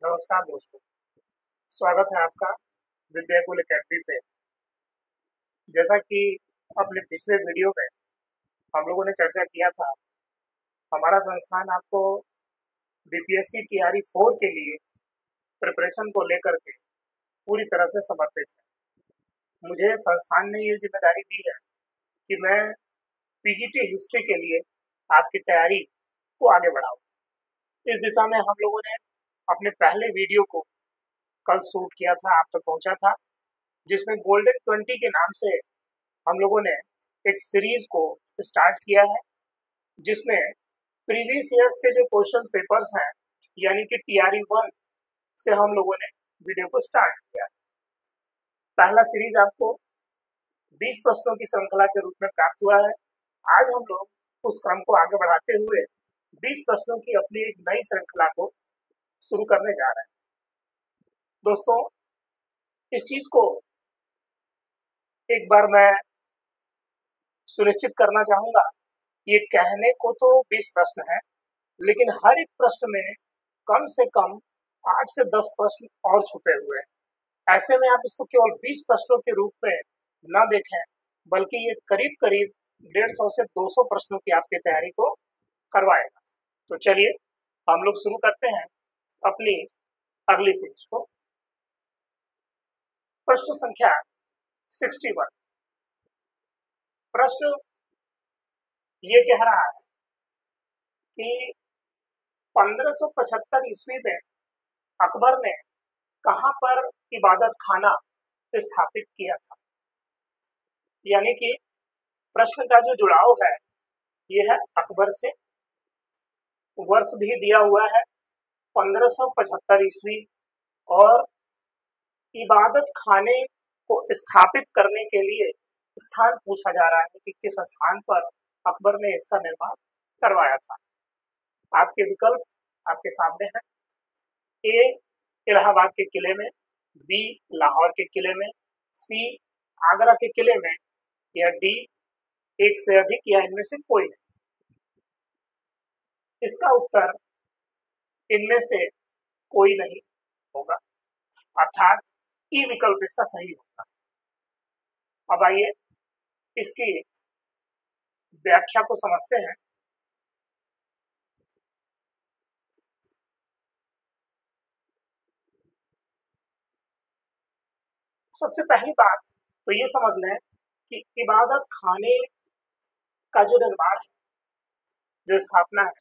नमस्कार दोस्तों, स्वागत है आपका विद्याकुल अकेडमी पे। जैसा कि अपने पिछले वीडियो में हम लोगों ने चर्चा किया था, हमारा संस्थान आपको बीपीएससी तैयारी 4 के लिए प्रिपरेशन को लेकर के पूरी तरह से समर्पित है। मुझे संस्थान ने ये जिम्मेदारी दी है कि मैं पीजीटी हिस्ट्री के लिए आपकी तैयारी को आगे बढ़ाऊं। इस दिशा में हम लोगों ने अपने पहले वीडियो को कल शूट किया था, आप तक पहुंचा था, जिसमें गोल्डन 20 के नाम से हम लोगों ने एक सीरीज को स्टार्ट किया है, जिसमें प्रीवियस ईयर्स के जो क्वेश्चन पेपर्स हैं, यानी कि टीआरई 1 से हम लोगों ने वीडियो को स्टार्ट किया। पहला सीरीज आपको 20 प्रश्नों की श्रृंखला के रूप में प्राप्त हुआ है। आज हम लोग उस क्रम को आगे बढ़ाते हुए 20 प्रश्नों की अपनी एक नई श्रृंखला को शुरू करने जा रहे हैं। दोस्तों, इस चीज को एक बार मैं सुनिश्चित करना चाहूंगा, ये कहने को तो 20 प्रश्न है, लेकिन हर एक प्रश्न में कम से कम 8 से 10 प्रश्न और छुपे हुए हैं। ऐसे में आप इसको केवल 20 प्रश्नों के रूप में न देखें, बल्कि ये करीब करीब 150 से 200 प्रश्नों की आपकी तैयारी को करवाएगा। तो चलिए हम लोग शुरू करते हैं अपनी अगली सीरीज को। प्रश्न संख्या 61। प्रश्न ये कह रहा है कि 1575 ईस्वी में अकबर ने कहां पर इबादत खाना स्थापित किया था। यानी कि प्रश्न का जो जुड़ाव है ये है अकबर से। वर्ष भी दिया हुआ है 1575 ईस्वी, और इबादत खाने को स्थापित करने के लिए स्थान पूछा जा रहा है कि किस स्थान पर अकबर ने इसका निर्माण करवाया था। आपके विकल्प आपके सामने हैं। ए इलाहाबाद के किले में, बी लाहौर के किले में, सी आगरा के किले में, या डी एक से अधिक या इनमें से कोई नहीं। इसका उत्तर इनमें से कोई नहीं होगा, अर्थात ई विकल्प इसका सही होगा। अब आइए इसकी व्याख्या को समझते हैं। सबसे पहली बात तो ये समझ लें कि इबादत खाने का जो निर्माण है, जो स्थापना है,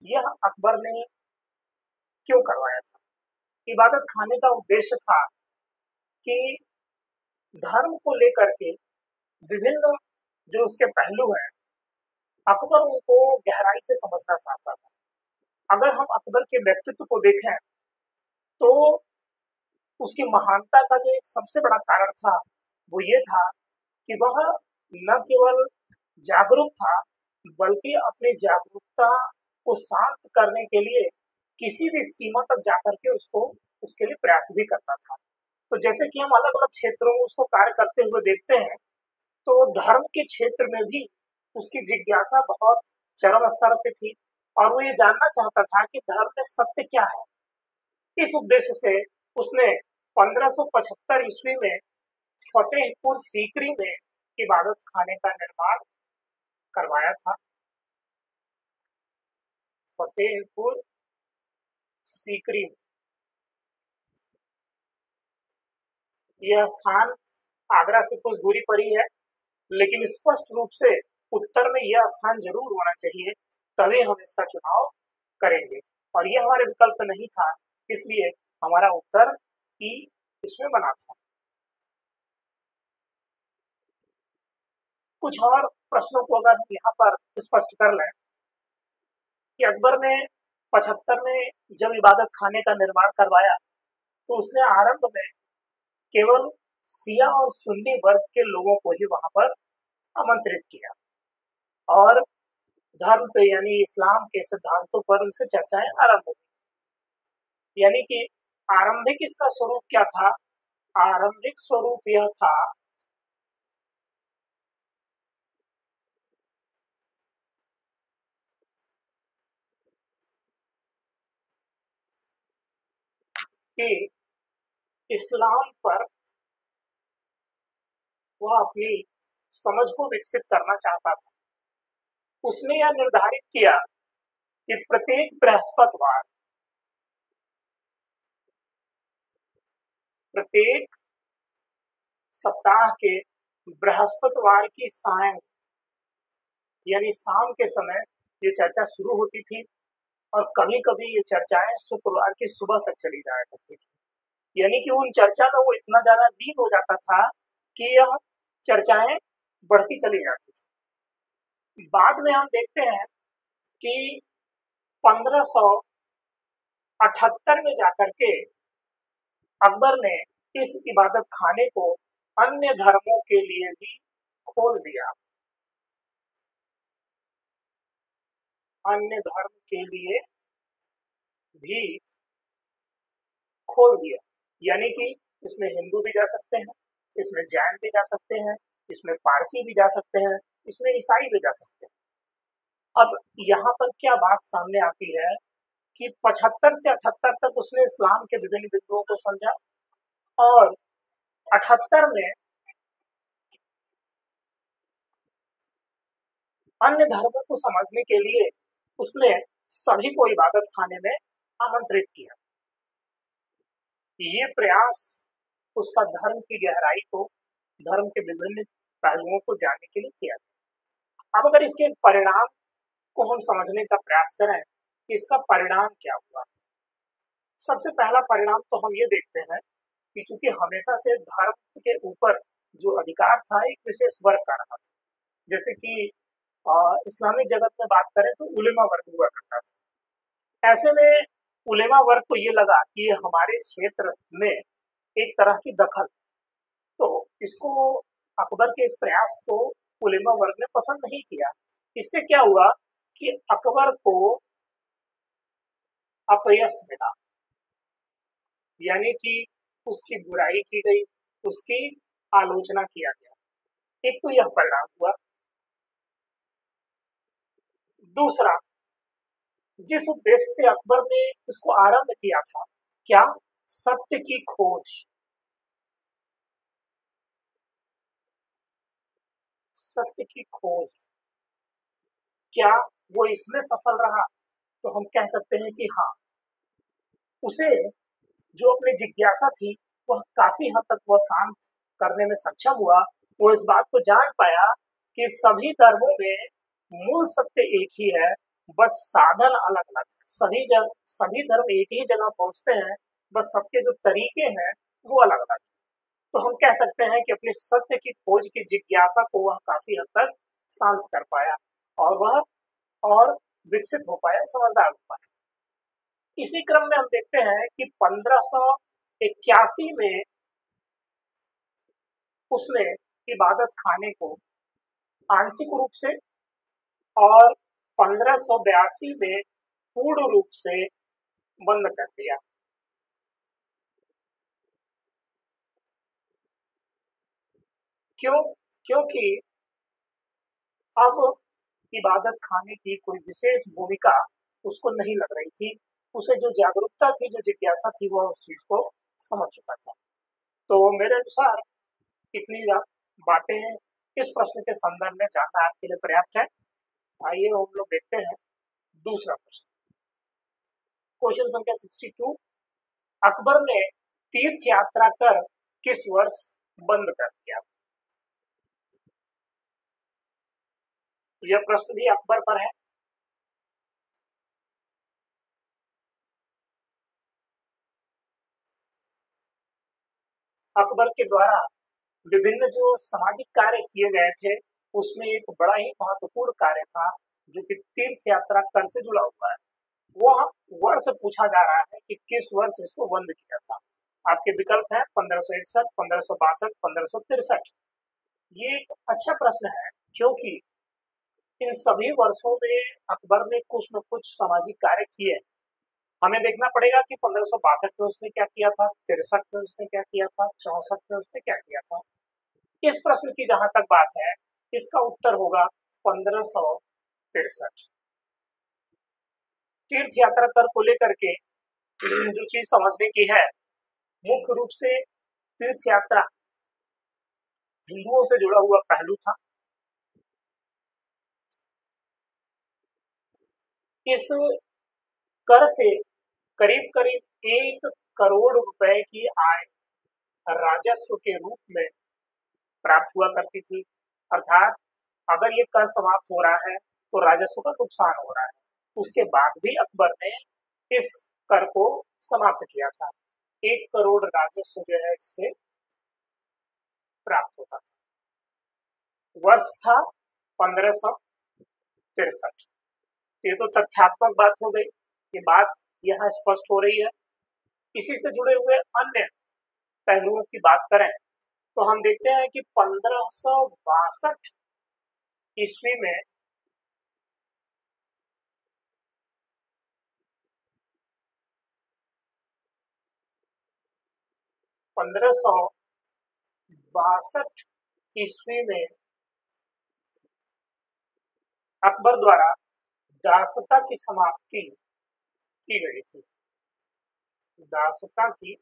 यह अकबर ने क्यों करवाया था। इबादत खाने का उद्देश्य था कि धर्म को लेकर के विभिन्न जो उसके पहलू हैं, अकबर उनको गहराई से समझना चाहता था। अगर हम अकबर के व्यक्तित्व को देखें तो उसकी महानता का जो एक सबसे बड़ा कारण था वो ये था कि वह न केवल जागरूक था, बल्कि अपनी जागरूकता को शांत करने के लिए किसी भी सीमा तक जाकर के उसके लिए प्रयास भी करता था। तो जैसे कि हम अलग अलग क्षेत्रों में उसको कार्य करते हुए देखते हैं, तो धर्म के क्षेत्र में भी उसकी जिज्ञासा बहुत चरम स्तर पे थी, और वो ये जानना चाहता था कि धर्म में सत्य क्या है। इस उद्देश्य से उसने 1575 ईस्वी में फतेहपुर सीकरी में इबादत खाने का निर्माण करवाया था। फतेहपुर सीकरी, यह स्थान आगरा से कुछ दूरी पर ही है, लेकिन स्पष्ट रूप से उत्तर में यह स्थान जरूर होना चाहिए, तभी हम इसका चुनाव करेंगे। और यह हमारे विकल्प नहीं था, इसलिए हमारा उत्तर ई इसमें बना था। कुछ और प्रश्नों को अगर हम यहाँ पर स्पष्ट कर लें कि अकबर ने 75 में जब इबादत खाने का निर्माण करवाया, तो उसने आरंभ में केवल सिया और सुन्नी वर्ग के लोगों को ही वहां पर आमंत्रित किया, और धर्म पे यानी इस्लाम के सिद्धांतों पर उनसे चर्चाएं आरंभ हुई। यानी कि आरंभिक इसका स्वरूप क्या था। आरंभिक स्वरूप यह था कि इस्लाम पर वह अपनी समझ को विकसित करना चाहता था। उसने यह निर्धारित किया कि प्रत्येक बृहस्पतिवार, प्रत्येक सप्ताह के बृहस्पतिवार की सायं यानी शाम के समय ये चर्चा शुरू होती थी और कभी कभी ये चर्चाएं शुक्रवार की सुबह तक चली जाया करती थी। यानी कि उन चर्चा में वो इतना ज्यादा लीन हो जाता था कि यह चर्चाएं बढ़ती चली जाती थी। बाद में हम देखते हैं कि 1578 में जाकर के अकबर ने इस इबादत खाने को अन्य धर्मों के लिए भी खोल दिया, अन्य धर्म के लिए भी खोल दिया। यानी कि इसमें हिंदू भी जा सकते हैं, इसमें जैन भी जा सकते हैं, इसमें पारसी भी जा सकते हैं, इसमें ईसाई भी जा सकते हैं। अब यहाँ पर क्या बात सामने आती है कि 75 से 78 तक उसने इस्लाम के विभिन्न बिंदुओं को समझा और 78 में अन्य धर्मों को समझने के लिए उसने सभी को इबादत खाने में आमंत्रित किया। ये प्रयास उसका धर्म की गहराई को, धर्म के विभिन्न पहलुओं को जानने के लिए किया। अब अगर इसके परिणाम को हम समझने का प्रयास करें कि इसका परिणाम क्या हुआ, सबसे पहला परिणाम तो हम ये देखते हैं कि चूंकि हमेशा से धर्म के ऊपर जो अधिकार था एक विशेष वर्ग का रहा था। जैसे कि इस्लामिक जगत में बात करें तो उलेमा वर्ग हुआ करता था। ऐसे में उलेमा वर्ग को ये लगा कि हमारे क्षेत्र में एक तरह की दखल, तो इसको अकबर के इस प्रयास को उलेमा वर्ग ने पसंद नहीं किया। इससे क्या हुआ कि अकबर को अपयश मिला, यानी कि उसकी बुराई की गई, उसकी आलोचना किया गया। एक तो यह परिणाम हुआ। दूसरा, जिस उद्देश्य से अकबर ने इसको आरंभ किया था, क्या सत्य की खोज, सत्य की खोज, क्या वो इसमें सफल रहा? तो हम कह सकते हैं कि हाँ, उसे जो अपनी जिज्ञासा थी वह काफी हद तक वह शांत करने में सक्षम हुआ। वो इस बात को जान पाया कि सभी धर्मों में मूल सत्य एक ही है, बस साधन अलग अलग है। सभी धर्म एक ही जगह पहुंचते हैं, बस सबके जो तरीके हैं वो अलग अलग। तो हम कह सकते हैं कि अपनी सत्य की खोज की जिज्ञासा को वह काफी हद तक शांत कर पाया और वह और विकसित हो पाया, समझदार हो पाया। इसी क्रम में हम देखते हैं कि 1581 में उसने इबादत खाने को आंशिक रूप से और 1582 में पूर्ण रूप से बंद कर दिया। क्योंकि अब इबादत खाने की कोई विशेष भूमिका उसको नहीं लग रही थी। उसे जो जागरूकता थी, जो जिज्ञासा थी, वह उस चीज को समझ चुका था। तो मेरे अनुसार इतनी बातें इस प्रश्न के संदर्भ में जानना आपके लिए पर्याप्त है। आइए हम लोग देखते हैं दूसरा प्रश्न। क्वेश्चन संख्या 62, अकबर ने तीर्थ यात्रा कर किस वर्ष बंद कर दिया? यह प्रश्न भी अकबर पर है। अकबर के द्वारा विभिन्न जो सामाजिक कार्य किए गए थे उसमें एक बड़ा ही महत्वपूर्ण कार्य था जो कि तीर्थ यात्रा कर से जुड़ा हुआ है। वह वर्ष पूछा जा रहा है कि किस वर्ष इसको बंद किया था। आपके विकल्प है 1561, 1562, 1563। ये एक अच्छा प्रश्न है क्योंकि इन सभी वर्षों में अकबर ने कुछ न कुछ सामाजिक कार्य किए। हमें देखना पड़ेगा कि 1562 में उसने क्या किया था, 63 में उसने क्या किया था, 64 में उसने क्या किया था। इस प्रश्न की जहां तक बात है, इसका उत्तर होगा 1563। तीर्थ यात्रा कर को लेकर के जो चीज समझने की है मुख्य रूप से तीर्थ यात्रा हिंदुओं से जुड़ा हुआ पहलू था। इस कर से करीब करीब 1 करोड़ रुपए की आय राजस्व के रूप में प्राप्त हुआ करती थी। अर्थात अगर ये कर समाप्त हो रहा है तो राजस्व का नुकसान हो रहा है। उसके बाद भी अकबर ने इस कर को समाप्त किया था। 1 करोड़ राजस्व जो है इससे प्राप्त होता था। वर्ष था 1563। ये तो तथ्यात्मक बात हो गई, ये बात यहाँ स्पष्ट हो रही है। इसी से जुड़े हुए अन्य पहलुओं की बात करें तो हम देखते हैं कि 1562 ईस्वी में अकबर द्वारा दासता की समाप्ति की गई थी। दासता की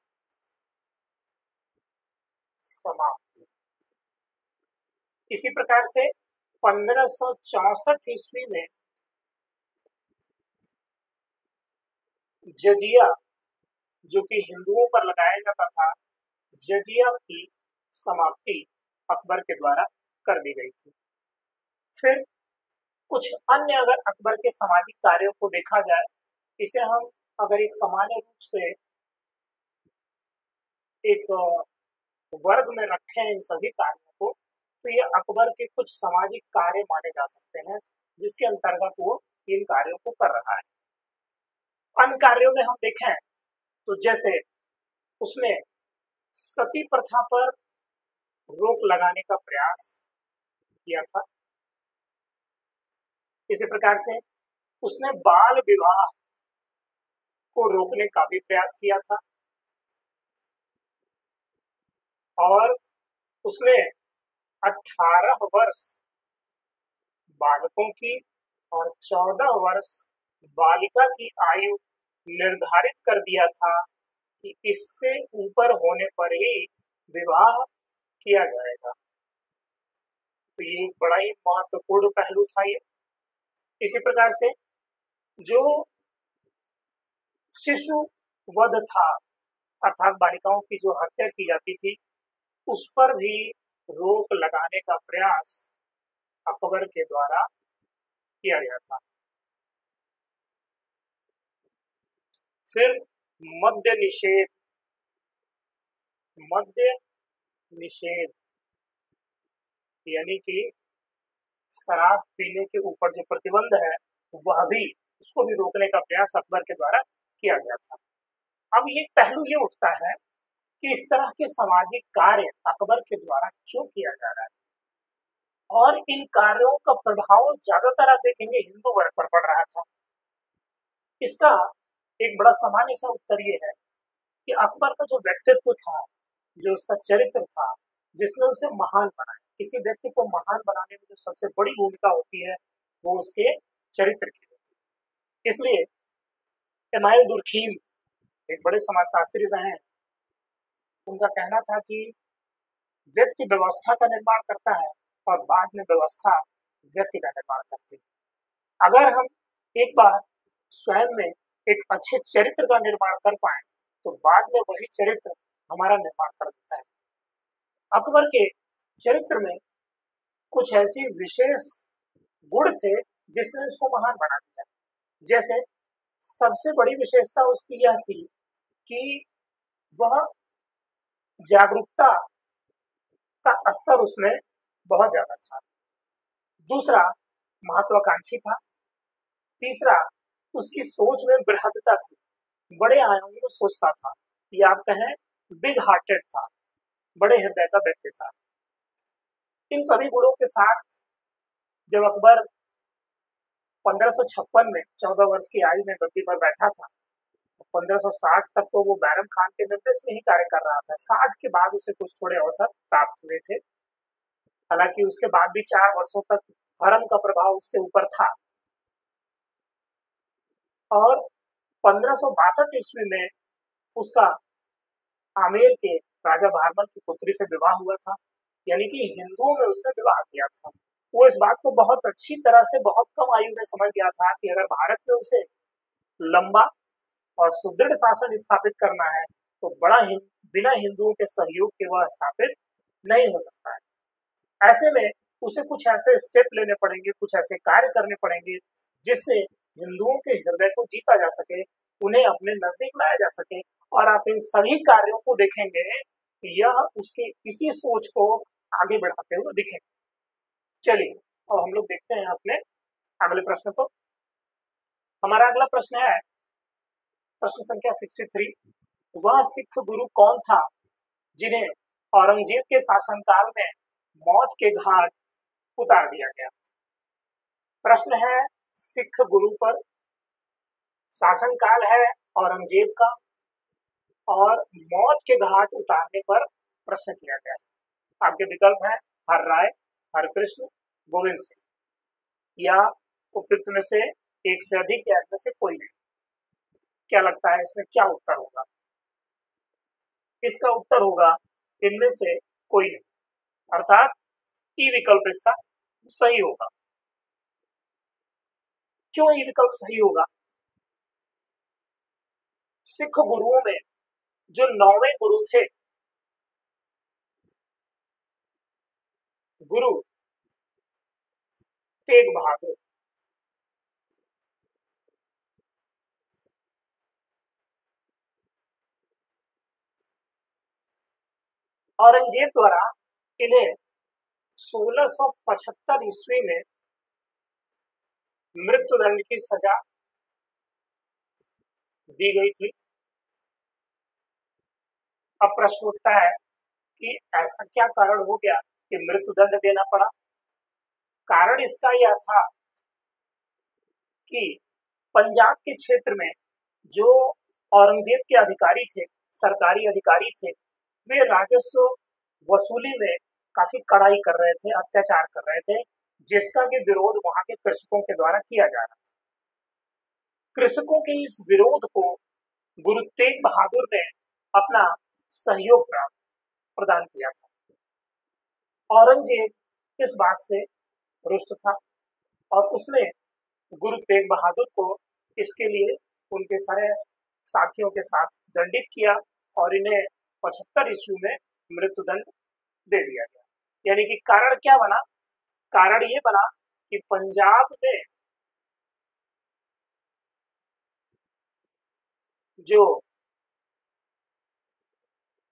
समाप्ति। इसी प्रकार से 1564 ईस्वी में जजिया, जो कि हिंदुओं पर लगाया जाता था, जजिया की समाप्ति अकबर के द्वारा कर दी गई थी। फिर कुछ अन्य अगर अकबर के सामाजिक कार्यों को देखा जाए, इसे हम अगर एक सामान्य रूप से एक वर्ग में रखें इन सभी कार्यों को, तो ये अकबर के कुछ सामाजिक कार्य माने जा सकते हैं जिसके अंतर्गत वो इन कार्यों को कर रहा है। अन्य कार्यों में हम देखें तो जैसे उसने सती प्रथा पर रोक लगाने का प्रयास किया था। इसी प्रकार से उसने बाल विवाह को रोकने का भी प्रयास किया था और उसने 18 वर्ष बालकों की और 14 वर्ष बालिका की आयु निर्धारित कर दिया था कि इससे ऊपर होने पर ही विवाह किया जाएगा। तो ये बड़ा ही महत्वपूर्ण पहलू था ये। इसी प्रकार से जो शिशु वध था, अर्थात बालिकाओं की जो हत्या की जाती थी, उस पर भी रोक लगाने का प्रयास अकबर के द्वारा किया गया था। फिर मद्य निषेध। मद्य निषेध यानी कि शराब पीने के ऊपर जो प्रतिबंध है वह भी, उसको भी रोकने का प्रयास अकबर के द्वारा किया गया था। अब ये पहलू ये उठता है कि इस तरह के सामाजिक कार्य अकबर के द्वारा क्यों किया जा रहा है, और इन कार्यों का प्रभाव ज्यादातर आप देखेंगे हिंदू वर्ग पर पड़ रहा था। इसका एक बड़ा सामान्य सा उत्तर ये है कि अकबर का जो व्यक्तित्व था, जो उसका चरित्र था, जिसने उसे महान बनाया। किसी व्यक्ति को महान बनाने में जो सबसे बड़ी भूमिका होती है वो उसके चरित्र की होती है। इसलिए इमाइल दुर्खीम एक बड़े समाजशास्त्री रहे हैं, उनका कहना था कि व्यक्ति व्यवस्था का निर्माण करता है और बाद में व्यवस्था व्यक्ति का निर्माण करती है। अगर हम एक बार स्वयं में एक अच्छे चरित्र का निर्माण कर पाए तो बाद में वही चरित्र हमारा निर्माण कर देता है। अकबर के चरित्र में कुछ ऐसी विशेष गुण थे जिसने उसको महान बना दिया। जैसे सबसे बड़ी विशेषता उसकी यह थी कि वह जागरूकता का स्तर उसमें बहुत ज्यादा था। दूसरा, महत्वाकांक्षी था। तीसरा, उसकी सोच में बृहदता थी, बड़े आयामों में सोचता था, या आप कहें बिग हार्टेड था, बड़े हृदय का व्यक्ति था। इन सभी गुणों के साथ जब अकबर 1556 में 14 वर्ष की आयु में गद्दी पर बैठा था, 1560 तक तो वो बैरम खान के निर्देश में ही कार्य कर रहा था। 60 के बाद उसे कुछ थोड़े अवसर प्राप्त हुए थे, हालांकि उसके बाद भी 4 वर्षों तक हरम का प्रभाव उसके ऊपर था। और 1562 ईस्वी में उसका आमेर के राजा भारमल की पुत्री से विवाह हुआ था, यानी कि हिंदुओं में उसने विवाह किया था। वो इस बात को बहुत अच्छी तरह से बहुत कम आयु में समझ गया था कि अगर भारत में उसे लंबा और सुदृढ़ शासन स्थापित करना है तो बिना हिंदुओं के सहयोग के वह स्थापित नहीं हो सकता है। ऐसे में उसे कुछ ऐसे स्टेप लेने पड़ेंगे, कुछ ऐसे कार्य करने पड़ेंगे जिससे हिंदुओं के हृदय को जीता जा सके, उन्हें अपने नजदीक लाया जा सके। और आप इन सभी कार्यों को देखेंगे, यह उसके इसी सोच को आगे बढ़ाते हुए दिखेंगे। चलिए अब हम लोग देखते हैं अपने अगले प्रश्न को। हमारा अगला प्रश्न है प्रश्न संख्या 63। वह सिख गुरु कौन था जिन्हें औरंगजेब के शासनकाल में मौत के घाट उतार दिया गया? प्रश्न है सिख गुरु पर, शासनकाल है औरंगजेब का, और मौत के घाट उतारने पर प्रश्न किया गया है। आपके विकल्प हैं हर राय, हरकृष्ण, गोविंद सिंह, या उपयुक्त में से एक से अधिक या इनमें से कोई नहीं। क्या लगता है इसमें क्या उत्तर होगा? इसका उत्तर होगा इनमें से कोई नहीं, अर्थात ई विकल्प इसका सही होगा। क्यों ई विकल्प सही होगा? सिख गुरुओं में जो 9वें गुरु थे, गुरु तेग बहादुर, औरंगजेब द्वारा इन्हें 1675 ईस्वी में मृत्युदंड की सजा दी गई थी। अब प्रश्न उठता है कि ऐसा क्या कारण हो गया कि मृत्युदंड देना पड़ा? कारण इसका यह था कि पंजाब के क्षेत्र में जो औरंगजेब के अधिकारी थे, सरकारी अधिकारी थे, वे राजस्व वसूली में काफी कड़ाई कर रहे थे, अत्याचार कर रहे थे, जिसका कि विरोध वहां के कृषकों के द्वारा किया जा रहा था। कृषकों के इस विरोध को गुरु तेग बहादुर ने अपना सहयोग प्रदान किया था। औरंगजेब इस बात से रुष्ट था और उसने गुरु तेग बहादुर को इसके लिए उनके सारे साथियों के साथ दंडित किया और इन्हें 75 ईस्वी में मृत्युदंड दे दिया गया। यानी कि कारण क्या बना? कारण ये बना कि पंजाब में जो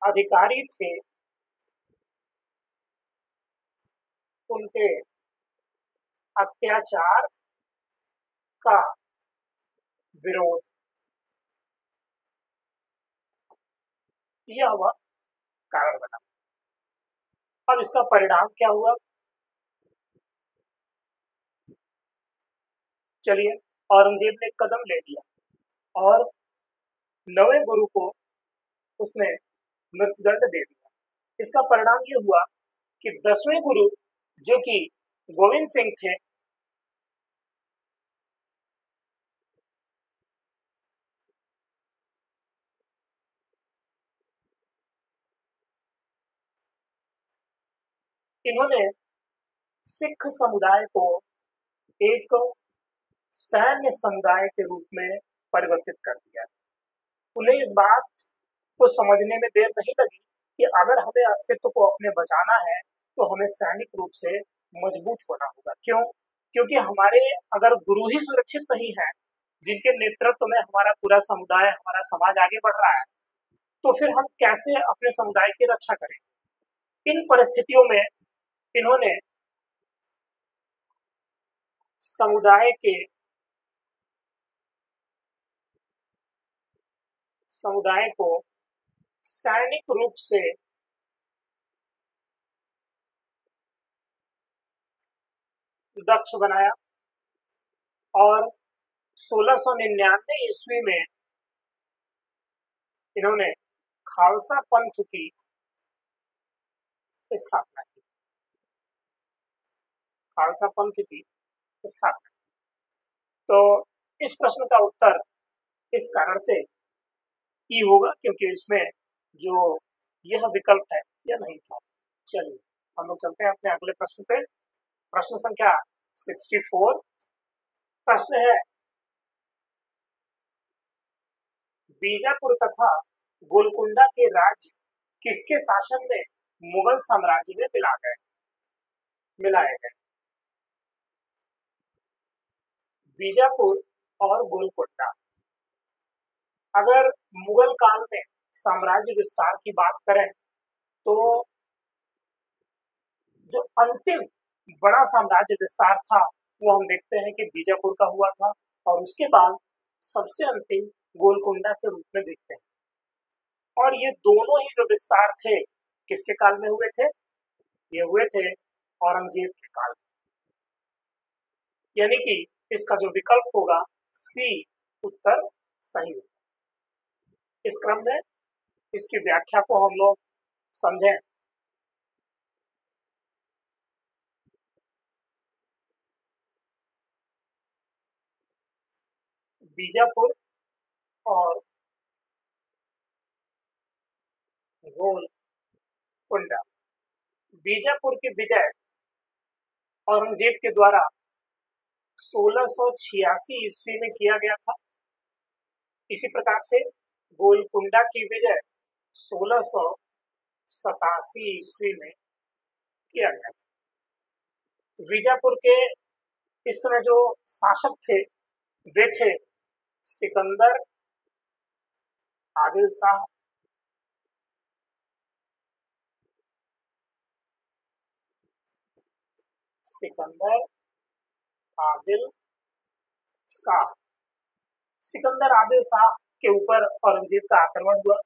अधिकारी थे उनके अत्याचार का विरोध, यह वह कारण बना। अब इसका परिणाम क्या हुआ? चलिए, औरंगजेब ने कदम ले लिया और 9वें गुरु को उसने मृत्युदंड दे दिया। इसका परिणाम ये हुआ कि 10वें गुरु जो कि गोविंद सिंह थे, इन्होंने सिख समुदाय को एक सैन्य समुदाय के रूप में परिवर्तित कर दिया। उन्हें इस बात को समझने में देर नहीं लगी कि अगर हमें अस्तित्व को अपने बचाना है तो हमें सैनिक रूप से मजबूत होना होगा। क्यों? क्योंकि हमारे अगर गुरु ही सुरक्षित नहीं है, जिनके नेतृत्व में हमारा पूरा समुदाय, हमारा समाज आगे बढ़ रहा है, तो फिर हम कैसे अपने समुदाय की रक्षा करें? इन परिस्थितियों में इन्होंने समुदाय को सैनिक रूप से दक्ष बनाया और 1699 ईस्वी में इन्होंने खालसा पंथ की स्थापना की। खालसा पंथ की स्थापना। तो इस प्रश्न का उत्तर इस कारण से ई होगा क्योंकि इसमें जो यह विकल्प है यह नहीं था। चलिए हम लोग चलते हैं अपने अगले प्रश्न पे। प्रश्न संख्या 64 प्रश्न है, बीजापुर तथा गोलकुंडा के राज्य किसके शासन में मुगल साम्राज्य में मिलाए गए? बीजापुर और गोलकुंडा, अगर मुगल काल में साम्राज्य विस्तार की बात करें तो जो अंतिम बड़ा साम्राज्य विस्तार था वो हम देखते हैं कि बीजापुर का हुआ था, और उसके बाद सबसे अंतिम गोलकुंडा के रूप में देखते हैं। और ये दोनों ही जो विस्तार थे किसके काल में हुए थे? ये हुए थे औरंगजेब के काल में। यानी कि इसका जो विकल्प होगा सी उत्तर सही होगा। इस क्रम में इसकी व्याख्या को हम लोग समझें। बीजापुर और गोलकुंडा, बीजापुर की विजय औरंगजेब के द्वारा 1686 ईस्वी में किया गया था। इसी प्रकार से गोलकुंडा की विजय 1687 ईस्वी में किया गया था। बीजापुर के इस समय जो शासक थे वे थे सिकंदर आदिल शाह, सिकंदर आदिल शाह। सिकंदर आदिल शाह के ऊपर औरंगजेब का आक्रमण हुआ।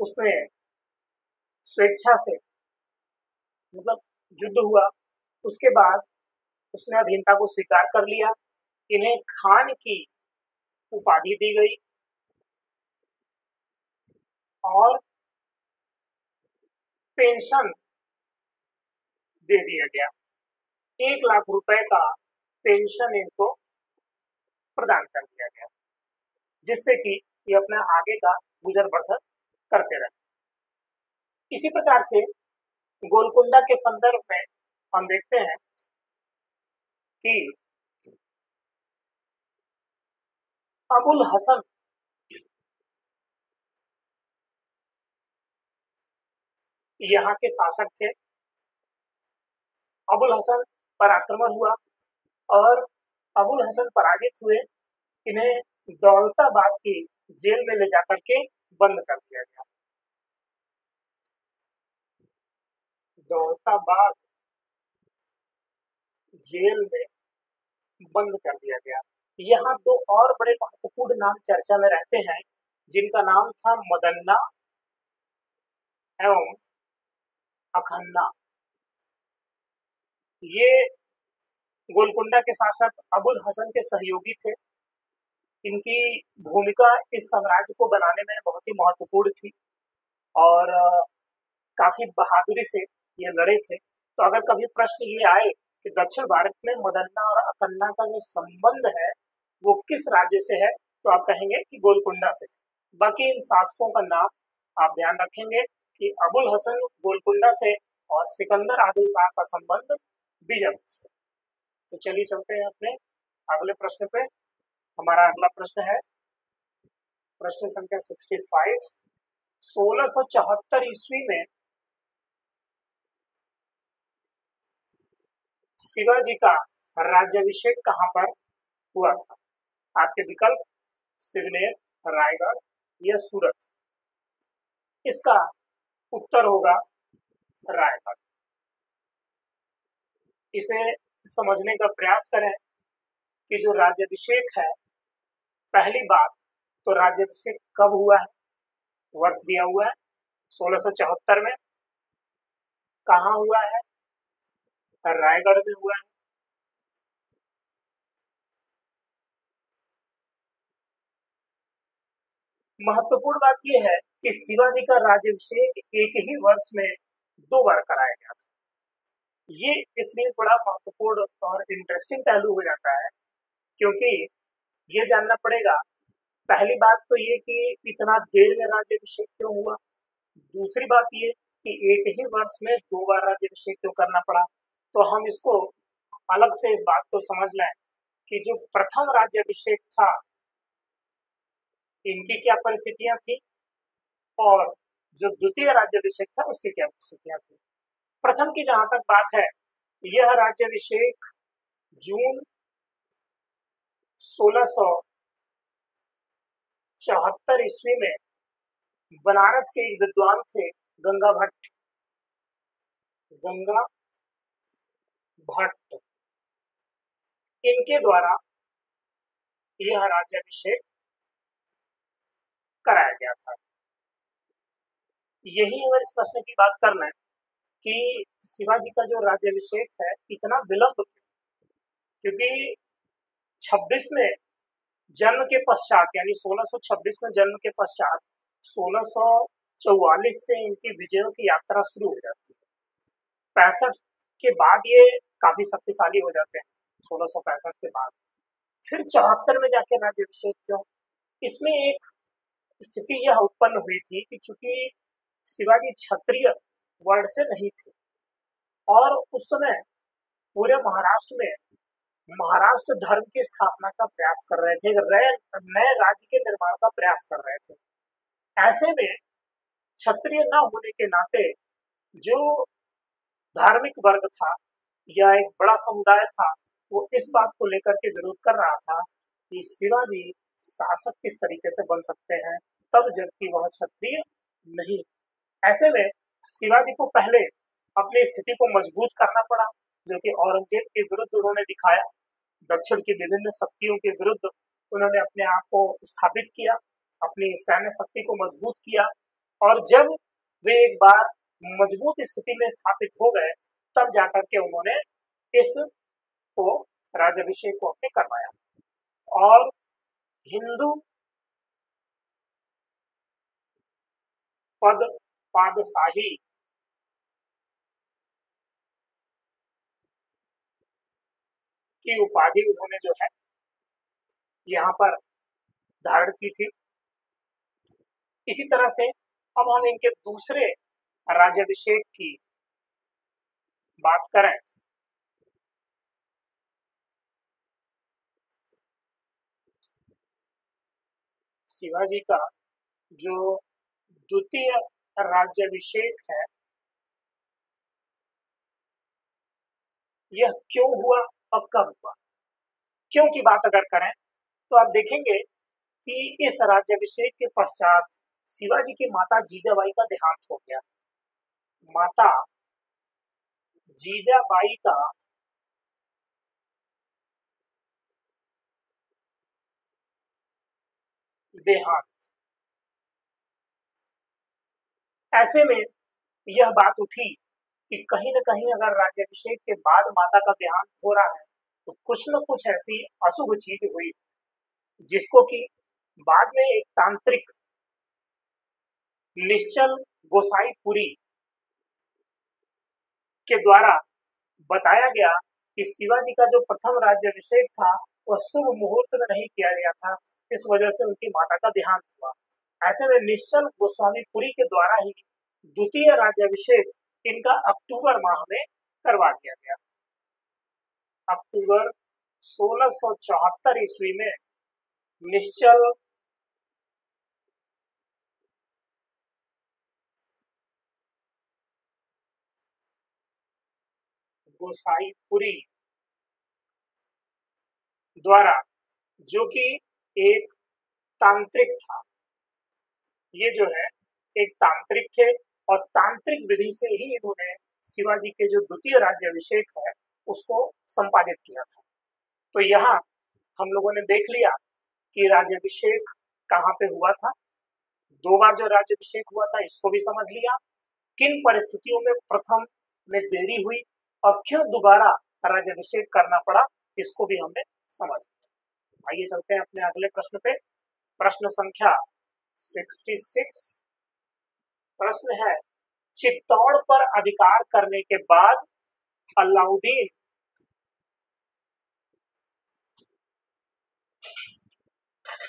उसने स्वेच्छा से मतलब युद्ध हुआ। उसके बाद उसने अधीनता को स्वीकार कर लिया। इन्हें खान की उपाधि दी गई और पेंशन दे दिया गया। 1 लाख रुपए का पेंशन इनको प्रदान कर दिया गया, जिससे कि ये अपना आगे का गुजर बसर करते रहे। इसी प्रकार से गोलकुंडा के संदर्भ में हम देखते हैं कि अबुल हसन यहाँ के शासक थे। अबुल हसन पर आक्रमण हुआ और अबुल हसन पराजित हुए। इन्हें दौलताबाद की जेल में ले जाकर के बंद कर दिया गया। दौलताबाद जेल में बंद कर दिया गया। यहाँ 2 और बड़े महत्वपूर्ण नाम चर्चा में रहते हैं, जिनका नाम था मदन्ना एवं अखन्ना। ये गोलकुंडा के शासक अबुल हसन के सहयोगी थे। इनकी भूमिका इस साम्राज्य को बनाने में बहुत ही महत्वपूर्ण थी और काफी बहादुरी से ये लड़े थे। तो अगर कभी प्रश्न ये आए कि दक्षिण भारत में मदन्ना और अखन्ना का जो संबंध है वो किस राज्य से है, तो आप कहेंगे कि गोलकुंडा से। बाकी इन शासकों का नाम आप ध्यान रखेंगे कि अबुल हसन गोलकुंडा से और सिकंदर आदिल शाह का संबंध बीजापुर से। तो चलिए चलते हैं अपने अगले प्रश्न पे। हमारा अगला प्रश्न है प्रश्न संख्या 65। 1674 ईस्वी में शिवाजी का राज्याभिषेक कहाँ पर हुआ था? आपके विकल्प सिवनेर, रायगढ़ या सूरत। इसका उत्तर होगा रायगढ़। इसे समझने का प्रयास करें कि जो राज्याभिषेक है, पहली बात तो राज्याभिषेक कब हुआ है, वर्ष दिया हुआ है 1674 में। कहाँ हुआ है? रायगढ़ में हुआ है। महत्वपूर्ण बात यह है कि शिवाजी का राज्याभिषेक एक ही वर्ष में 2 बार कराया गया था। ये इसलिए बड़ा महत्वपूर्ण और इंटरेस्टिंग पहलू हो जाता है क्योंकि ये जानना पड़ेगा पहली बात तो ये कि इतना देर में राज्याभिषेक क्यों हुआ। दूसरी बात ये कि एक ही वर्ष में 2 बार राज्याभिषेक क्यों करना पड़ा। तो हम इसको अलग से इस बात को समझ लें कि जो प्रथम राज्याभिषेक था इनकी क्या परिस्थितियां थी और जो द्वितीय राज्याभिषेक था उसकी क्या परिस्थितियां थी। प्रथम की जहां तक बात है, यह राज्याभिषेक जून 1674 ईस्वी में बनारस के एक विद्वान थे गंगा भट्ट, इनके द्वारा यह राज्याभिषेक कराया गया था। यही अगर इस प्रश्न की बात कर लें कि शिवाजी का जो राज्याभिषेक है इतना विलंब, क्योंकि 26 में जन्म के पश्चात यानी 1626 में जन्म के पश्चात 1644 से इनकी विजयों की यात्रा शुरू हो जाती है। 65 के बाद ये काफी शक्तिशाली हो जाते हैं। 1665 के बाद फिर 74 में जाके राज्याभिषेक क्यों। इसमें एक स्थिति यह उत्पन्न हुई थी कि चूंकि शिवाजी क्षत्रिय वर्ण से नहीं थे और उस समय पूरे महाराष्ट्र में महाराष्ट्र धर्म की स्थापना का प्रयास कर रहे थे, नए राज्य के निर्माण का प्रयास कर रहे थे। ऐसे में क्षत्रिय न होने के नाते जो धार्मिक वर्ग था या एक बड़ा समुदाय था वो इस बात को लेकर के विरोध कर रहा था कि शिवाजी शासक किस तरीके से बन सकते हैं तब जबकि वह क्षत्रिय नहीं। ऐसे में शिवाजी को पहले अपनी स्थिति को मजबूत करना पड़ा, जो कि औरंगजेब के विरुद्ध उन्होंने दिखाया। दक्षिण की विभिन्न शक्तियों के विरुद्ध उन्होंने अपने आप को स्थापित किया, अपनी सैन्य शक्ति को मजबूत किया और जब वे एक बार मजबूत स्थिति में स्थापित हो गए तब जाकर के उन्होंने इस को राज्याभिषेक को अपने करवाया। और हिंदू पादशाही की उपाधि उन्होंने जो है यहाँ पर धारण की थी। इसी तरह से अब हम इनके दूसरे राज्याभिषेक की बात करें शिवाजी का जो द्वितीय राज्याभिषेक है यह क्यों हुआ और कब हुआ। क्यों की बात अगर करें तो आप देखेंगे कि इस राज्याभिषेक के पश्चात शिवाजी की माता जीजाबाई का देहांत हो गया। माता जीजाबाई का देहांत, ऐसे में यह बात उठी कि कहीं न कहीं अगर राज्याभिषेक के बाद माता का देहांत हो रहा है तो कुछ न कुछ ऐसी अशुभ चीज हुई जिसको कि बाद में एक तांत्रिक निश्चल गोसाईपुरी के द्वारा बताया गया कि शिवाजी का जो प्रथम राज्याभिषेक था वह शुभ मुहूर्त में नहीं किया गया था, इस वजह से उनकी माता का देहांत हुआ। ऐसे में निश्चल गोस्वामीपुरी के द्वारा ही द्वितीय राज्याभिषेक इनका अक्टूबर माह में करवा दिया गया। अक्टूबर 1674 ईस्वी में निश्चल गोसाईपुरी द्वारा, जो कि एक तांत्रिक था, ये जो है एक तांत्रिक थे और तांत्रिक विधि से ही इन्होंने शिवाजी के जो द्वितीय राज्याभिषेक है उसको संपादित किया था। तो यहाँ हम लोगों ने देख लिया कि राज्याभिषेक कहाँ पे हुआ था, 2 बार जो राज्याभिषेक हुआ था इसको भी समझ लिया, किन परिस्थितियों में प्रथम में देरी हुई और क्यों दोबारा राज्याभिषेक करना पड़ा इसको भी हमने समझ लिया। आइए चलते हैं अपने अगले प्रश्न पे। प्रश्न संख्या 66। प्रश्न है, चित्तौड़ पर अधिकार करने के बाद अलाउद्दीन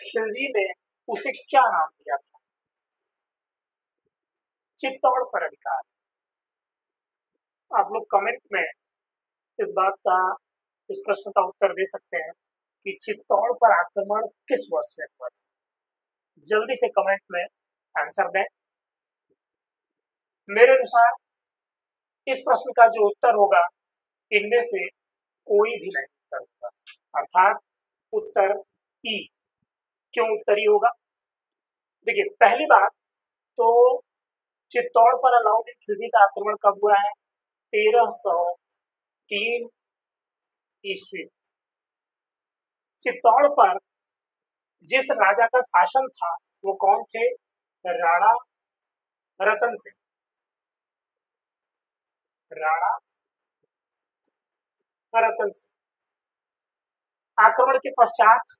खिलजी ने उसे क्या नाम दिया था? चित्तौड़ पर अधिकार। आप लोग कमेंट में इस बात का, इस प्रश्न का उत्तर दे सकते हैं कि चित्तौड़ पर आक्रमण किस वर्ष में हुआ था। जल्दी से कमेंट में आंसर दें। मेरे अनुसार इस प्रश्न का जो उत्तर होगा, इनमें से कोई भी नहीं उत्तर होगा, अर्थात उत्तर ई। क्यों उत्तर ई होगा? देखिए, पहली बात तो चित्तौड़ पर अलाउद्दीन खिलजी का आक्रमण कब हुआ है? 1303 ईस्वी। चित्तौड़ पर जिस राजा का शासन था वो कौन थे? राणा रतन सिंह। राणा रतन सिंह। आक्रमण के पश्चात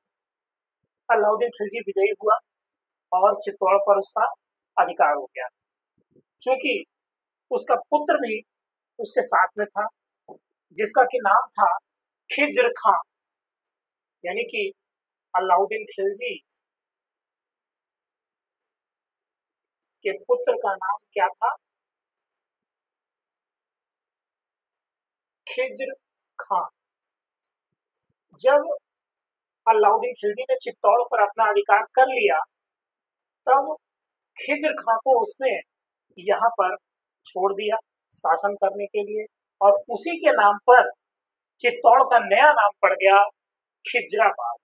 अलाउद्दीन खिलजी विजयी हुआ और चित्तौड़ पर उसका अधिकार हो गया। क्योंकि उसका पुत्र भी उसके साथ में था, जिसका कि नाम था खिज्र खां, यानी कि अलाउद्दीन खिलजी के पुत्र का नाम क्या था? खिज्र खां। जब अलाउद्दीन खिलजी ने चित्तौड़ पर अपना अधिकार कर लिया, तब खिज्र खां को उसने यहाँ पर छोड़ दिया शासन करने के लिए, और उसी के नाम पर चित्तौड़ का नया नाम पड़ गया खिजराबाद।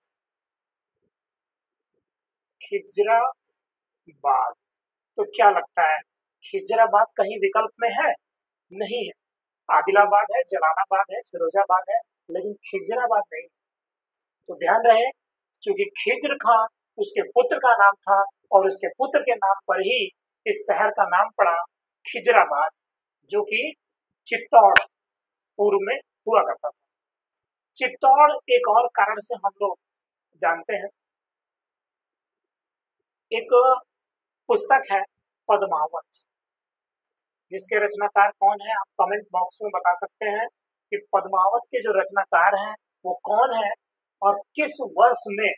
खिजराबाद। तो क्या लगता है, खिजराबाद कहीं विकल्प में है? नहीं है। आदिलाबाद है, जलालाबाद है, फिरोजाबाद है, लेकिन खिजराबाद नहीं। तो ध्यान रहे, क्योंकि खिज्र खां उसके पुत्र का नाम था और उसके पुत्र के नाम पर ही इस शहर का नाम पड़ा खिजराबाद, जो कि चित्तौड़ पूर्व में हुआ करता था। चित्तौड़ एक और कारण से हम लोग जानते हैं। एक पुस्तक है पद्मावत, जिसके रचनाकार कौन है आप कमेंट बॉक्स में बता सकते हैं कि पद्मावत के जो रचनाकार हैं वो कौन है और किस वर्ष में,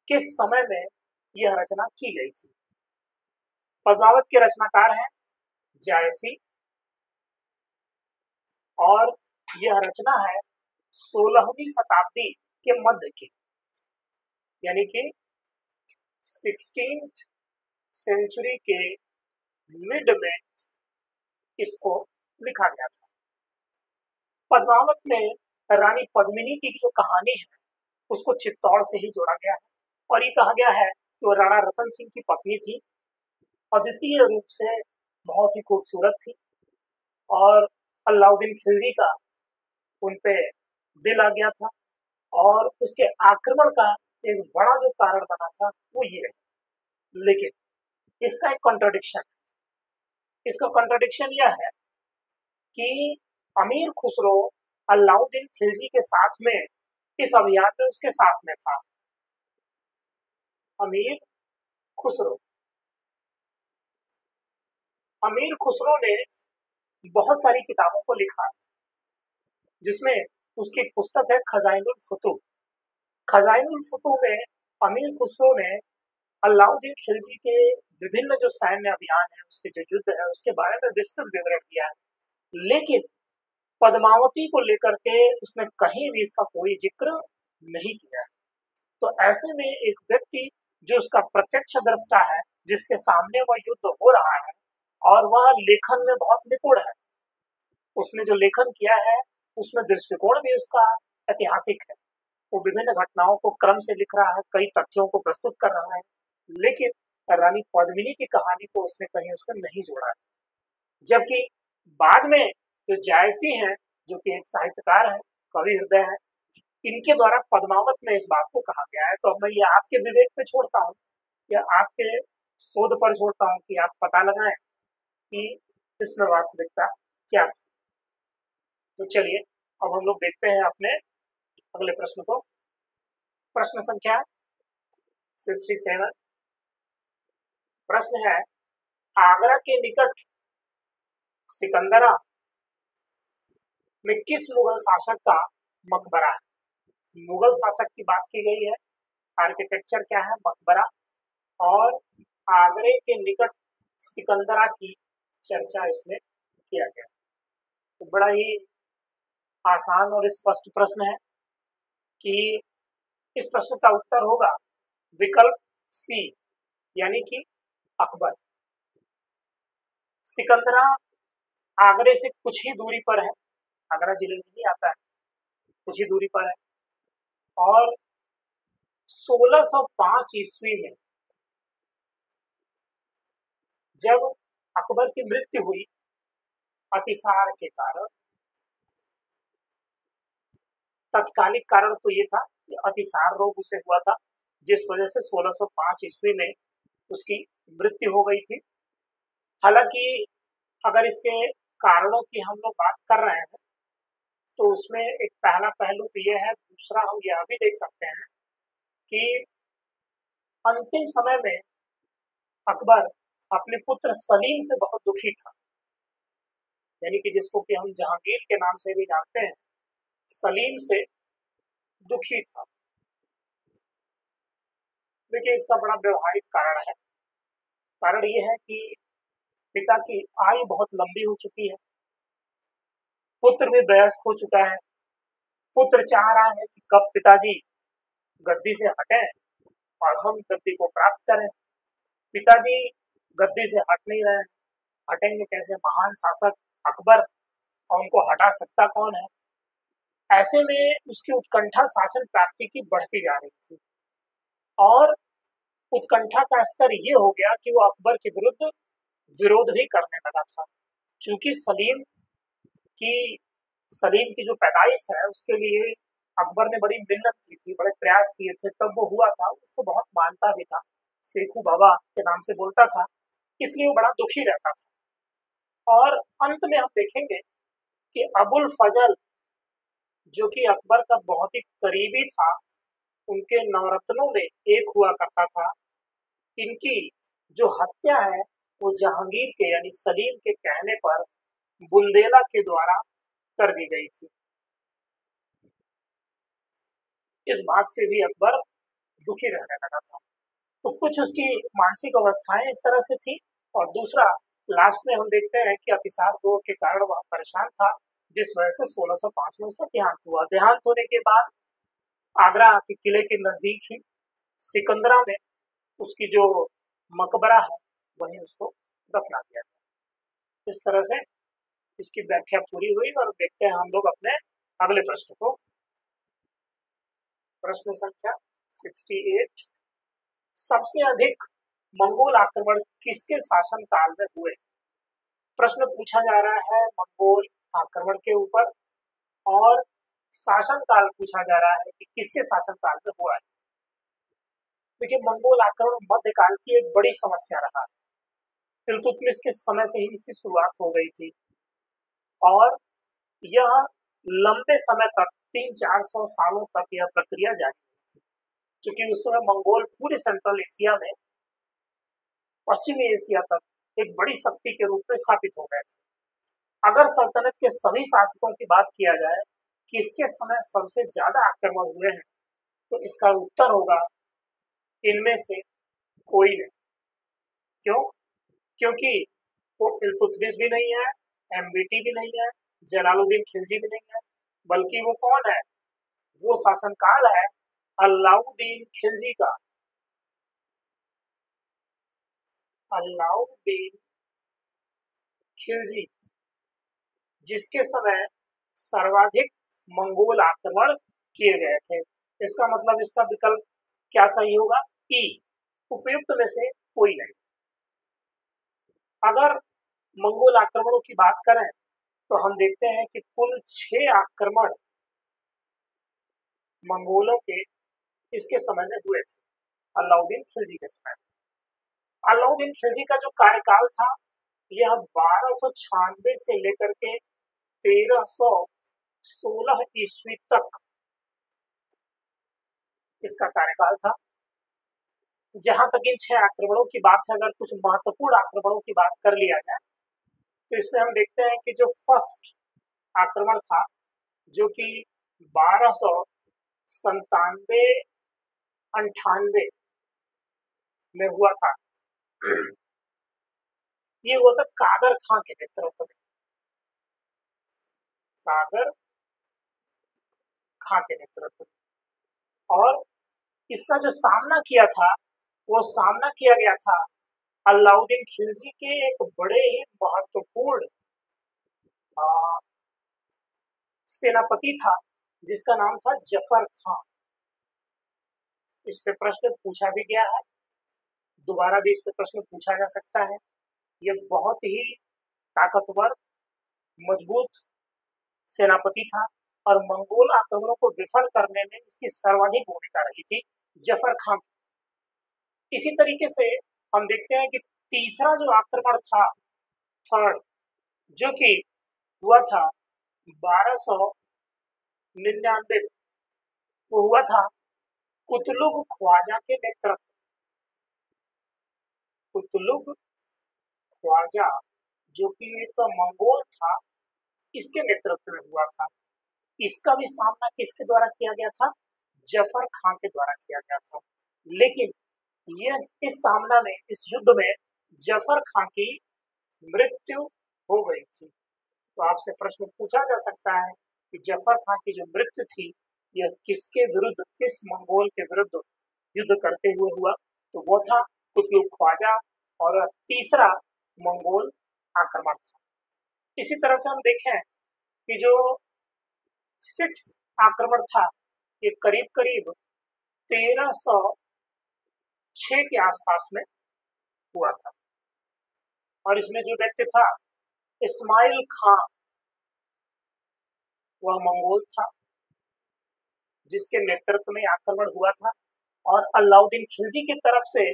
किस समय में यह रचना की गई थी। पद्मावत के रचनाकार हैं जायसी, और यह रचना है 16वीं शताब्दी के मध्य की, यानी कि 16th सेंचुरी के मिड में इसको लिखा गया था। पद्मावत में रानी पद्मिनी की जो कहानी है उसको चित्तौड़ से ही जोड़ा गया है, और ये कहा गया है कि वो राणा रतन सिंह की पत्नी थी, अद्वितीय रूप से बहुत ही खूबसूरत थी, और अलाउद्दीन खिलजी का उनपे दिल आ गया था, और उसके आक्रमण का एक बड़ा जो कारण बना था वो ये है। लेकिन इसका एक कॉन्ट्रडिक्शन, इसका कॉन्ट्रडिक्शन यह है कि अमीर खुसरो अलाउद्दीन खिलजी के साथ में इस अभियान में उसके साथ में था। अमीर खुसरो ने बहुत सारी किताबों को लिखा, जिसमें उसकी एक पुस्तक है खजाइनुल फुतूह। खजाइनुल फुतूह में अमीर खुसरो ने अलाउद्दीन खिलजी के विभिन्न जो सैन्य अभियान है, उसके जो युद्ध है, उसके बारे में विस्तृत विवरण दिया है। लेकिन पद्मावती को लेकर के उसने कहीं भी इसका कोई जिक्र नहीं किया है। तो ऐसे में एक व्यक्ति जो उसका प्रत्यक्ष दृष्टा है, जिसके सामने वह युद्ध हो रहा है और वह लेखन में बहुत निपुण है, उसने जो लेखन किया है उसमें दृष्टिकोण भी उसका ऐतिहासिक है। वो विभिन्न घटनाओं को क्रम से लिख रहा है, कई तथ्यों को प्रस्तुत कर रहा है, लेकिन रानी पद्मिनी की कहानी को उसने कहीं उसमें नहीं जोड़ा है। जबकि बाद में जो जायसी हैं, जो कि एक साहित्यकार है, कवि हृदय है, इनके द्वारा पद्मावत में इस बात को कहा गया है। तो अब मैं ये आपके विवेक पे छोड़ता हूँ या आपके शोध पर छोड़ता हूँ कि आप पता लगाएं कि इसमें वास्तविकता क्या थी। तो चलिए अब हम लोग देखते हैं अपने अगले प्रश्न को। प्रश्न संख्या 67। प्रश्न है, आगरा के निकट सिकंदरा में किस मुगल शासक का मकबरा है? मुगल शासक की बात की गई है, आर्किटेक्चर क्या है, मकबरा, और आगरे के निकट सिकंदरा की चर्चा इसमें किया गया। तो बड़ा ही आसान और स्पष्ट प्रश्न है कि इस प्रश्न का उत्तर होगा विकल्प सी, यानी कि अकबर। सिकंदरा आगरे से कुछ ही दूरी पर है, आगरा जिले में नहीं आता है, कुछ ही दूरी पर है, और 1605 ईस्वी में जब अकबर की मृत्यु हुई अतिसार के कारण, तत्कालिक कारण तो ये था कि अतिसार रोग उसे हुआ था, जिस वजह से 1605 ईस्वी में उसकी मृत्यु हो गई थी। हालांकि अगर इसके कारणों की हम लोग बात कर रहे हैं तो उसमें एक पहला पहलू तो यह है, दूसरा हम यह भी देख सकते हैं कि अंतिम समय में अकबर अपने पुत्र सलीम से बहुत दुखी था, यानी कि जिसको कि हम जहांगीर के नाम से भी जानते हैं, सलीम से दुखी था। देखिए, इसका बड़ा व्यवहारिक कारण है। कारण यह है कि पिता की आयु बहुत लंबी हो चुकी है, पुत्र भी वयस्क हो चुका है। पुत्र चाह रहा है कि कब पिताजी गद्दी से हटें और हम गद्दी को प्राप्त करें। पिताजी गद्दी से हट नहीं रहे, हटेंगे कैसे? महान शासक अकबर, और उनको हटा सकता कौन है? ऐसे में उसकी उत्कंठा शासन प्राप्ति की बढ़ती जा रही थी, और उत्कंठा का स्तर ये हो गया कि वो अकबर के विरुद्ध विरोध भी करने लगा था। चूंकि सलीम की जो पैदाइश है उसके लिए अकबर ने बड़ी मेहनत की थी, बड़े प्रयास किए थे, तब वो हुआ था। उसको बहुत मानता भी था, शेखू बाबा के नाम से बोलता था, इसलिए वो बड़ा दुखी रहता था। और अंत में हम देखेंगे कि अबुल फजल, जो कि अकबर का बहुत ही करीबी था, उनके नवरत्नों में एक हुआ करता था, इनकी जो हत्या है वो जहांगीर के यानी सलीम के कहने पर बुंदेला के द्वारा कर दी गई थी। इस बात से भी अकबर दुखी रहने लगा था। तो कुछ उसकी मानसिक अवस्थाएं इस तरह से थी, और दूसरा लास्ट में हम देखते हैं कि अतिसार रोग के कारण वह परेशान था, जिस वजह से 1605 में उसका देहांत हुआ। देहांत होने के बाद आगरा के किले के नजदीक ही सिकंदरा में उसकी जो मकबरा है वहीं उसको दफना दिया गया। इस तरह से इसकी व्याख्या पूरी हुई, और देखते हैं हम लोग अपने अगले प्रश्न को। प्रश्न संख्या 68, सबसे अधिक मंगोल आक्रमण किसके शासन काल में हुए? प्रश्न पूछा जा रहा है मंगोल आक्रमण के ऊपर, और शासन काल पूछा जा रहा है कि किसके शासन काल में हुआ है। देखिए, मंगोल आक्रमण मध्यकाल की एक बड़ी समस्या रहा है। इल्तुतमिश के समय से ही इसकी शुरुआत हो गई थी, और यह लंबे समय तक 300-400 सालों तक यह प्रक्रिया जारी थी, क्योंकि उस समय मंगोल पूरे सेंट्रल एशिया में, पश्चिमी एशिया तक एक बड़ी शक्ति के रूप में स्थापित हो गए थे। अगर सल्तनत के सभी शासकों की बात किया जाए कि इसके समय सबसे ज्यादा आक्रमण हुए हैं, तो इसका उत्तर होगा इनमें से कोई नहीं। क्यों? क्योंकि वो इल्तुतमिश भी नहीं है, एमबीटी भी नहीं है, जलालुद्दीन खिलजी भी नहीं है, बल्कि वो कौन है? वो शासनकाल है अलाउद्दीन खिलजी का। अलाउद्दीन खिलजी, जिसके समय सर्वाधिक मंगोल आक्रमण किए गए थे। इसका मतलब इसका विकल्प क्या सही होगा? ई, उपयुक्त में से कोई नहीं। अगर मंगोल आक्रमणों की बात करें तो हम देखते हैं कि कुल 6 आक्रमण मंगोलों के इसके समय में हुए थे, अलाउद्दीन खिलजी के समय। अलाउद्दीन खिलजी का जो कार्यकाल था यह 1296 से लेकर के 1316 ईस्वी तक इसका कार्यकाल था। जहां तक इन 6 आक्रमणों की बात है, अगर कुछ महत्वपूर्ण आक्रमणों की बात कर लिया जाए तो इसमें हम देखते हैं कि जो फर्स्ट आक्रमण था, जो कि 1297 1898 में हुआ था। ये हुआ था कादर खां के नेतृत्व में, कादर खां के नेतृत्व में। और इसका जो सामना किया था, वो सामना किया गया था अलाउद्दीन खिलजी के एक बड़े ही महत्वपूर्ण सेनापति था, जिसका नाम था जफर खां। इस पे प्रश्न पूछा भी गया है, दोबारा भी इस पे प्रश्न पूछा जा सकता है। यह बहुत ही ताकतवर, मजबूत सेनापति था और मंगोल आक्रमणों को विफल करने में इसकी सर्वाधिक भूमिका रही थी, जफर खां। इसी तरीके से हम देखते हैं कि तीसरा जो आक्रमण था, थर्ड, जो कि हुआ था 1299, वो हुआ था कुतलुग ख्वाजा के नेतृत्व। कुतलुग ख्वाजा जो कि एक मंगोल था, इसके नेतृत्व में हुआ था। इसका भी सामना किसके द्वारा किया गया था? जफर खां के द्वारा किया गया था। लेकिन यह इस सामना में, इस युद्ध में जफर खां की मृत्यु हो गई थी। तो आपसे प्रश्न पूछा जा सकता है कि जफर खां की जो मृत्यु थी, यह किसके विरुद्ध, किस मंगोल के विरुद्ध युद्ध करते हुए हुआ? तो वो था कुतलुग ख्वाजा, और तीसरा मंगोल आक्रमण था। इसी तरह से हम देखें कि जो सिक्स्थ आक्रमण था, ये करीब करीब 1306 के आसपास में हुआ था। और इसमें जो व्यक्ति था, इस्माइल खां, वह मंगोल था, जिसके नेतृत्व में आक्रमण हुआ था। और अलाउद्दीन खिलजी की तरफ से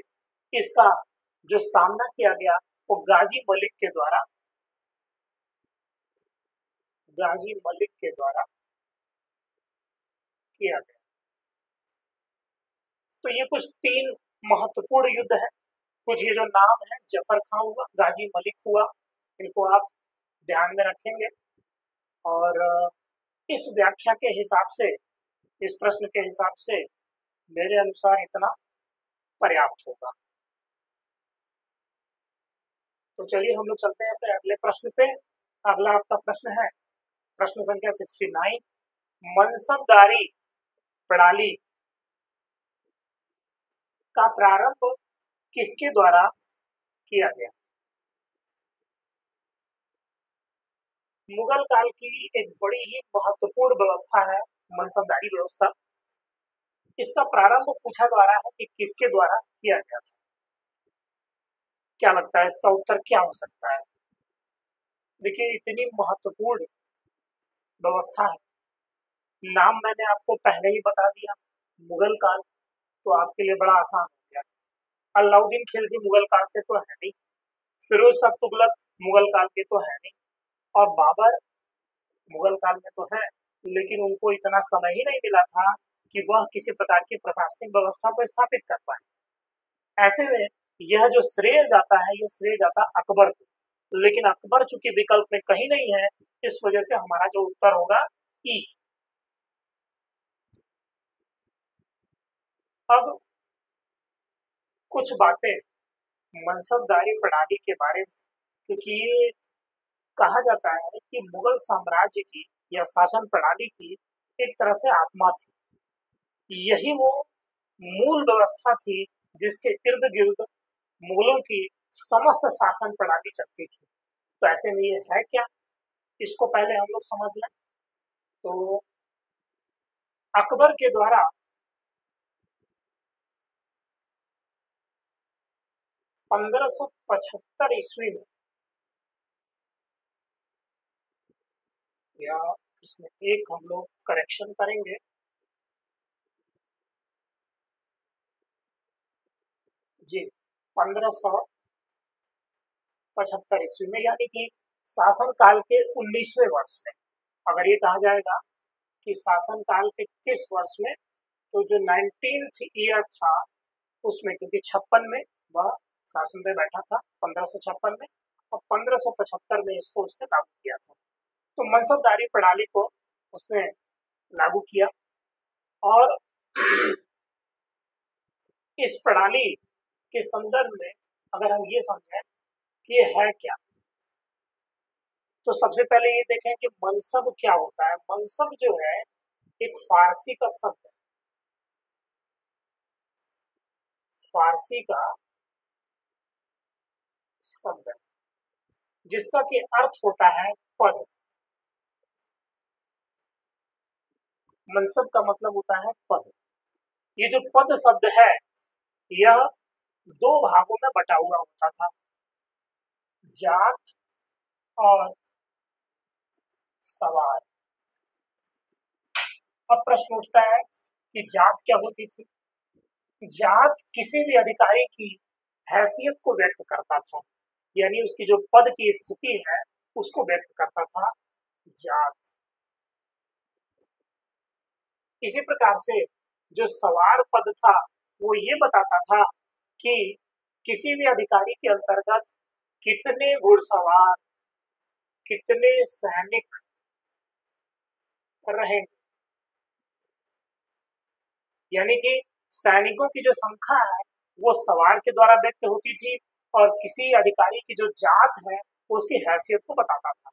इसका जो सामना किया गया, वो गाजी मलिक के द्वारा किया गया। तो ये कुछ 3 महत्वपूर्ण युद्ध है। कुछ ये जो नाम है, जफर खां हुआ, गाजी मलिक हुआ, इनको आप ध्यान में रखेंगे। और इस व्याख्या के हिसाब से, इस प्रश्न के हिसाब से मेरे अनुसार इतना पर्याप्त होगा। तो चलिए हम लोग चलते हैं अपने अगले प्रश्न पे। अगला आपका प्रश्न है प्रश्न संख्या 69, मनसबदारी प्रणाली का प्रारंभ किसके द्वारा किया गया? मुगल काल की एक बड़ी ही महत्वपूर्ण व्यवस्था है मनसबदारी व्यवस्था। इसका प्रारंभ पूछा जा रहा है कि किसके द्वारा किया गया था। क्या लगता है इसका उत्तर क्या हो सकता है? देखिए, इतनी महत्वपूर्ण व्यवस्था है, नाम मैंने आपको पहले ही बता दिया, मुगल काल, तो आपके लिए बड़ा आसान हो गया। अलाउद्दीन खिलजी मुगल काल से तो है नहीं, फिरोज शाह तुगलक मुगल काल के तो है नहीं, और बाबर मुगल काल में तो है, लेकिन उनको इतना समय ही नहीं मिला था कि वह किसी प्रकार की प्रशासनिक व्यवस्था को स्थापित कर पाए। ऐसे में यह जो श्रेय जाता है, यह श्रेय जाता अकबर को, लेकिन अकबर चूंकि विकल्प में कहीं नहीं है, इस वजह से हमारा जो उत्तर होगा ई। अब कुछ बातें मनसबदारी प्रणाली के बारे में, क्योंकि ये कहा जाता है कि मुगल साम्राज्य की या शासन प्रणाली की एक तरह से आत्मा थी। यही वो मूल व्यवस्था थी जिसके इर्द गिर्द मुगलों की समस्त शासन प्रणाली चलती थी। तो ऐसे में ये है क्या, इसको पहले हम लोग समझ लें। तो अकबर के द्वारा 1575 ईस्वी में, या इसमें एक हम लोग करेक्शन करेंगे, जी 1575 ईस्वी में, यानी कि शासन काल के 19वें वर्ष में। अगर ये कहा जाएगा कि शासन काल के किस वर्ष में, तो जो 19th ईयर था उसमें, क्योंकि 56 में वह शासन पे बैठा था, 1556 में, और 1575 में इसको उसने लागू किया था। तो मनसबदारी प्रणाली को उसने लागू किया। और इस प्रणाली के संदर्भ में अगर हम ये समझें कि ये है क्या, तो सबसे पहले ये देखें कि मनसब क्या होता है। मनसब जो है एक फारसी का शब्द है, फारसी का शब्द है जिसका कि अर्थ होता है पद। मनसब का मतलब होता है पद। ये जो पद शब्द है यह दो भागों में बटा हुआ होता था, जात और सवार। अब प्रश्न उठता है कि जात क्या होती थी। जात किसी भी अधिकारी की हैसियत को व्यक्त करता था, यानी उसकी जो पद की स्थिति है उसको व्यक्त करता था जात। इसी प्रकार से जो सवार पद था वो ये बताता था कि किसी भी अधिकारी के अंतर्गत कितने घुड़सवार, कितने सैनिक रहेंगे, यानी कि सैनिकों की जो संख्या है वो सवार के द्वारा व्यक्त होती थी और किसी अधिकारी की जो जात है वो उसकी हैसियत को बताता था।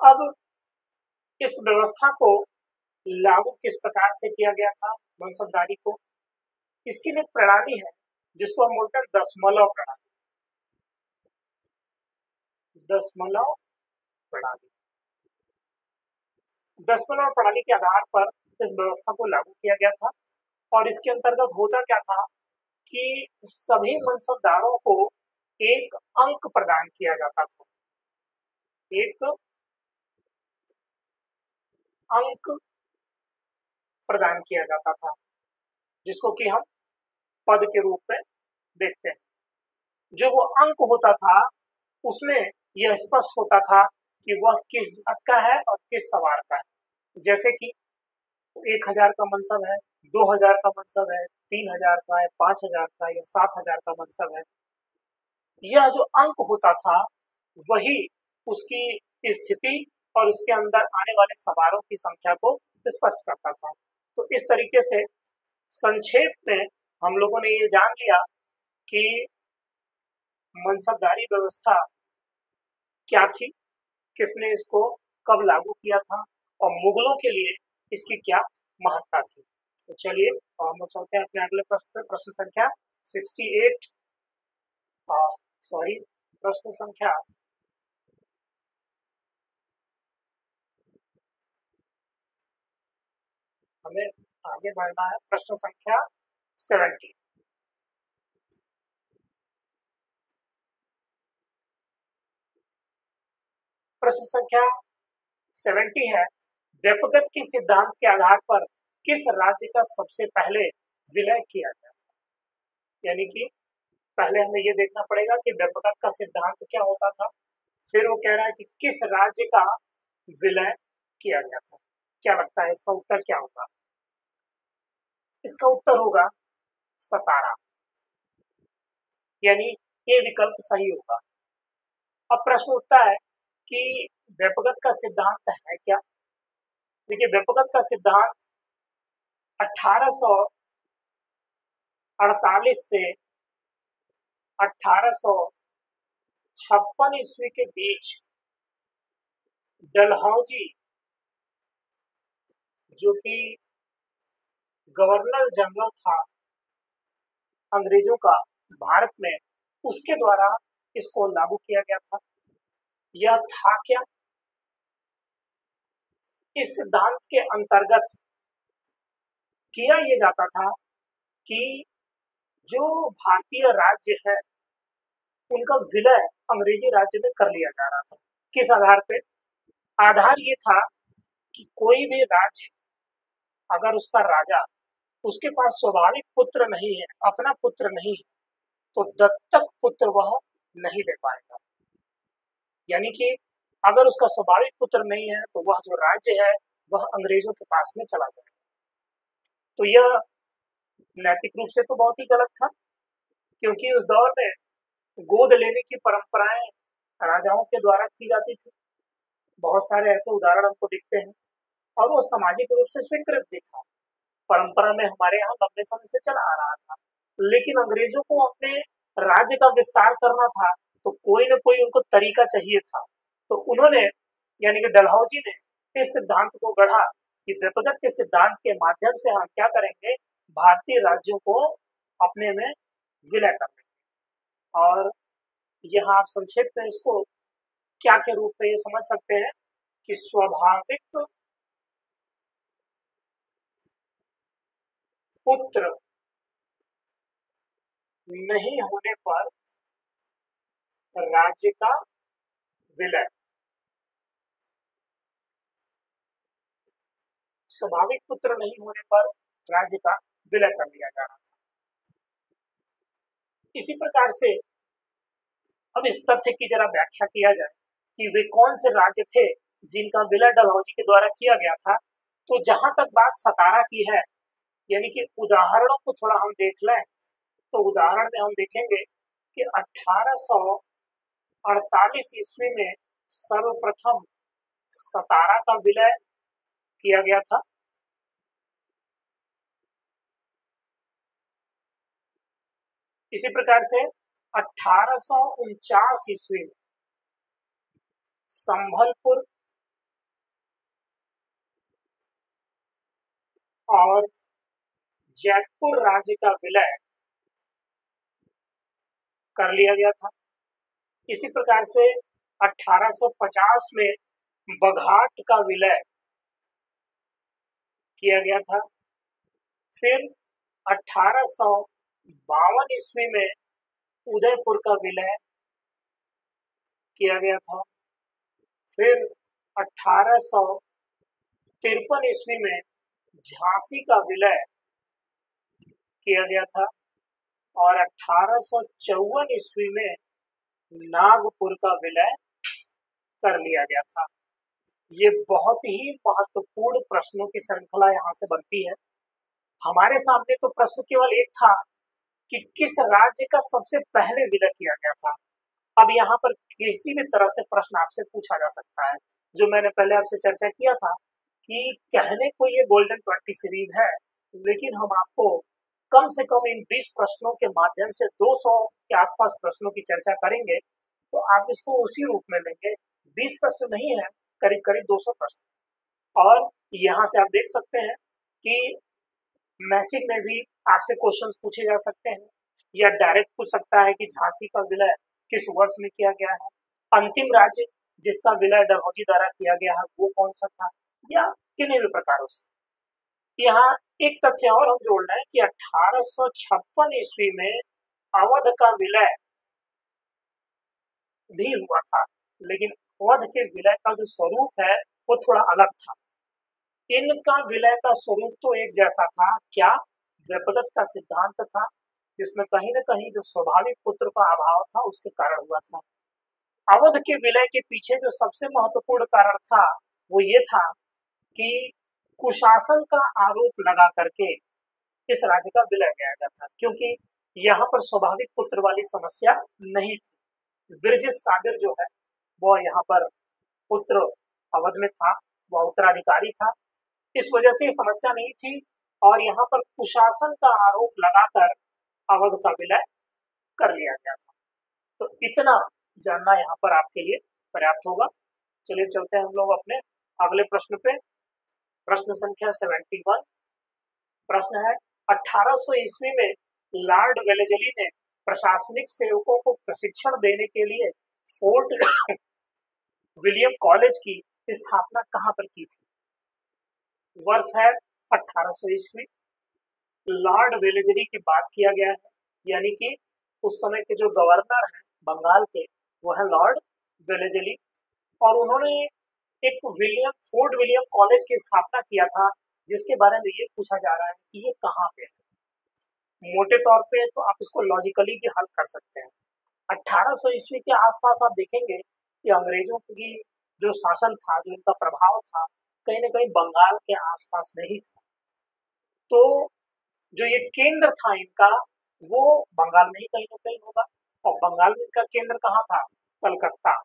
अब इस व्यवस्था को लागू किस प्रकार से किया गया था मनसबदारी को, इसकी एक प्रणाली है जिसको हम बोलते हैं दशमलव प्रणाली। दशमलव प्रणाली, दशमलव प्रणाली के आधार पर इस व्यवस्था को लागू किया गया था। और इसके अंतर्गत होता क्या था कि सभी मनसबदारों को एक अंक प्रदान किया जाता था, एक अंक प्रदान किया जाता था जिसको कि हम पद के रूप में देखते हैं। जो वो अंक होता था उसमें यह स्पष्ट होता था कि वह किस जात का है और किस सवार का है। जैसे कि 1000 का मनसब है, 2000 का मनसब है, 3000 का है, 5000 का या 7000 का मनसब है। यह जो अंक होता था वही उसकी स्थिति और उसके अंदर आने वाले सवारों की संख्या को स्पष्ट करता था। तो इस तरीके से संक्षेप में हम लोगों ने ये जान लिया कि मनसबदारी व्यवस्था क्या थी, किसने इसको कब लागू किया था और मुगलों के लिए इसकी क्या महत्ता थी। तो चलिए हम लोग चलते हैं अपने अगले प्रश्न पे। प्रश्न संख्या 68 प्रश्न संख्या हमें आगे बढ़ना है। प्रश्न संख्या 70। प्रश्न संख्या 70 है, व्यपगत के सिद्धांत के आधार पर किस राज्य का सबसे पहले विलय किया गया था। यानी कि पहले हमें ये देखना पड़ेगा कि व्यपगत का सिद्धांत क्या होता था, फिर वो कह रहा है कि किस राज्य का विलय किया गया था। क्या लगता है इसका उत्तर क्या होगा? इसका उत्तर होगा सतारा, यानी ये विकल्प सही होगा। अब प्रश्न उठता है कि व्यपगत का सिद्धांत है क्या। देखिए व्यपगत का सिद्धांत 1848 से 1856 ईस्वी के बीच डलहौजी जो कि गवर्नर जनरल था अंग्रेजों का भारत में, उसके द्वारा इसको लागू किया गया था। यह था क्या? इस सिद्धांत के अंतर्गत किया यह जाता था कि जो भारतीय राज्य है उनका विलय अंग्रेजी राज्य में कर लिया जा रहा था। किस आधार पे? आधार ये था कि कोई भी राज्य अगर उसका राजा, उसके पास स्वाभाविक पुत्र नहीं है, अपना पुत्र नहीं है, तो दत्तक पुत्र वह नहीं ले पाएगा। यानी कि अगर उसका स्वाभाविक पुत्र नहीं है तो वह जो राज्य है वह अंग्रेजों के पास में चला जाएगा। तो यह नैतिक रूप से तो बहुत ही गलत था, क्योंकि उस दौर में गोद लेने की परंपराएं राजाओं के द्वारा की जाती थी। बहुत सारे ऐसे उदाहरण हमको दिखते हैं और वो सामाजिक रूप से स्वीकृत भी था। परंपरा में हमारे यहाँ लंबे समय से चला आ रहा था। लेकिन अंग्रेजों को अपने राज्य का विस्तार करना था, तो कोई न कोई उनको तरीका चाहिए था। तो उन्होंने यानी कि डलहौजी ने इस सिद्धांत को गढ़ा कि व्यक्तिगत के सिद्धांत के माध्यम से हम क्या करेंगे, भारतीय राज्यों को अपने में विलय कर देंगे। और यहाँ आप संक्षेप में इसको क्या के रूप में ये समझ सकते हैं कि स्वाभाविक पुत्र नहीं होने पर राज्य का विलय। स्वाभाविक पुत्र नहीं होने पर राज्य का विलय कर दिया जा रहा था। इसी प्रकार से अब इस तथ्य की जरा व्याख्या किया जाए कि वे कौन से राज्य थे जिनका विलय डलहौजी के द्वारा किया गया था। तो जहां तक बात सतारा की है, यानी कि उदाहरणों को थोड़ा हम देख लें, तो उदाहरण में हम देखेंगे कि 1848 ईस्वी में सर्वप्रथम सतारा का विलय किया गया था। इसी प्रकार से 1849 ईस्वी में संभलपुर और जयपुर राज्य का विलय कर लिया गया था। इसी प्रकार से 1850 में बघाट का विलय किया गया था। फिर 1852 ईस्वी में उदयपुर का विलय किया गया था। फिर 1853 ईस्वी में झांसी का विलय किया गया था और 1854 ईस्वी में नागपुर का विलय कर लिया गया था। ये बहुत ही महत्वपूर्ण प्रश्नों की श्रृंखला यहाँ से बनती है। हमारे सामने तो प्रश्न केवल एक था कि किस राज्य का सबसे पहले विलय किया गया था। अब यहाँ पर किसी भी तरह से प्रश्न आपसे पूछा जा सकता है। जो मैंने पहले आपसे चर्चा किया था कि कहने को ये गोल्डन 20 सीरीज है, लेकिन हम आपको कम से कम इन 20 प्रश्नों के माध्यम से 200 के आसपास प्रश्नों की चर्चा करेंगे। तो आप इसको उसी रूप में लेंगे। 20 प्रश्न नहीं है, करीब करीब 200 प्रश्न। और यहाँ से आप देख सकते हैं कि मैचिंग में भी आपसे क्वेश्चंस पूछे जा सकते हैं, या डायरेक्ट पूछ सकता है कि झांसी का विलय किस वर्ष में किया गया है, अंतिम राज्य जिसका विलय डलहौजी द्वारा किया गया है वो कौन सा था, या किन्हीं भी प्रकारों से। यहाँ एक तथ्य और हम जोड़ रहे हैं कि 1856 ईस्वी में अवध का विलय भी हुआ था, लेकिन अवध के विलय का जो स्वरूप है वो थोड़ा अलग था। इनका विलय का स्वरूप तो एक जैसा था, क्या व्यपगत का सिद्धांत था, जिसमें कहीं न कहीं जो स्वाभाविक पुत्र का अभाव था उसके कारण हुआ था। अवध के विलय के पीछे जो सबसे महत्वपूर्ण कारण था वो ये था कि कुशासन का आरोप लगा करके इस राज्य का विलय किया गया था, क्योंकि यहाँ पर स्वाभाविक पुत्र वाली समस्या नहीं थी। ब्रिजेश कादिर जो है वो यहाँ पर पुत्र अवध में था, वह उत्तराधिकारी था, इस वजह से समस्या नहीं थी। और यहाँ पर कुशासन का आरोप लगाकर अवध का विलय कर लिया गया था। तो इतना जानना यहाँ पर आपके लिए पर्याप्त होगा। चलिए चलते हैं हम लोग अपने अगले प्रश्न पे। प्रश्न संख्या 71। प्रश्न है 1800 ईस्वी में लॉर्ड वेलेजली ने प्रशासनिक सेवकों को प्रशिक्षण देने के लिए फोर्ट विलियम कॉलेज की स्थापना कहाँ पर की थी? वर्ष है 1800 ईस्वी। लॉर्ड वेलेजली की बात किया गया है, यानी कि उस समय के जो गवर्नर हैं बंगाल के वो है लॉर्ड वेलेजली, और उन्होंने एक फोर्ट विलियम कॉलेज की स्थापना किया था, जिसके बारे में ये पूछा जा रहा है कि ये कहाँ पे है। मोटे तौर पे तो आप इसको लॉजिकली भी हल कर सकते हैं। 1800 ईस्वी के आसपास आप देखेंगे कि अंग्रेजों की जो शासन था, जो इनका प्रभाव था, कहीं ना कहीं बंगाल के आसपास में ही था। तो जो ये केंद्र था इनका वो बंगाल में ही कहीं ना कहीं होगा, और बंगाल में इनका केंद्र कहाँ था? कलकत्ता।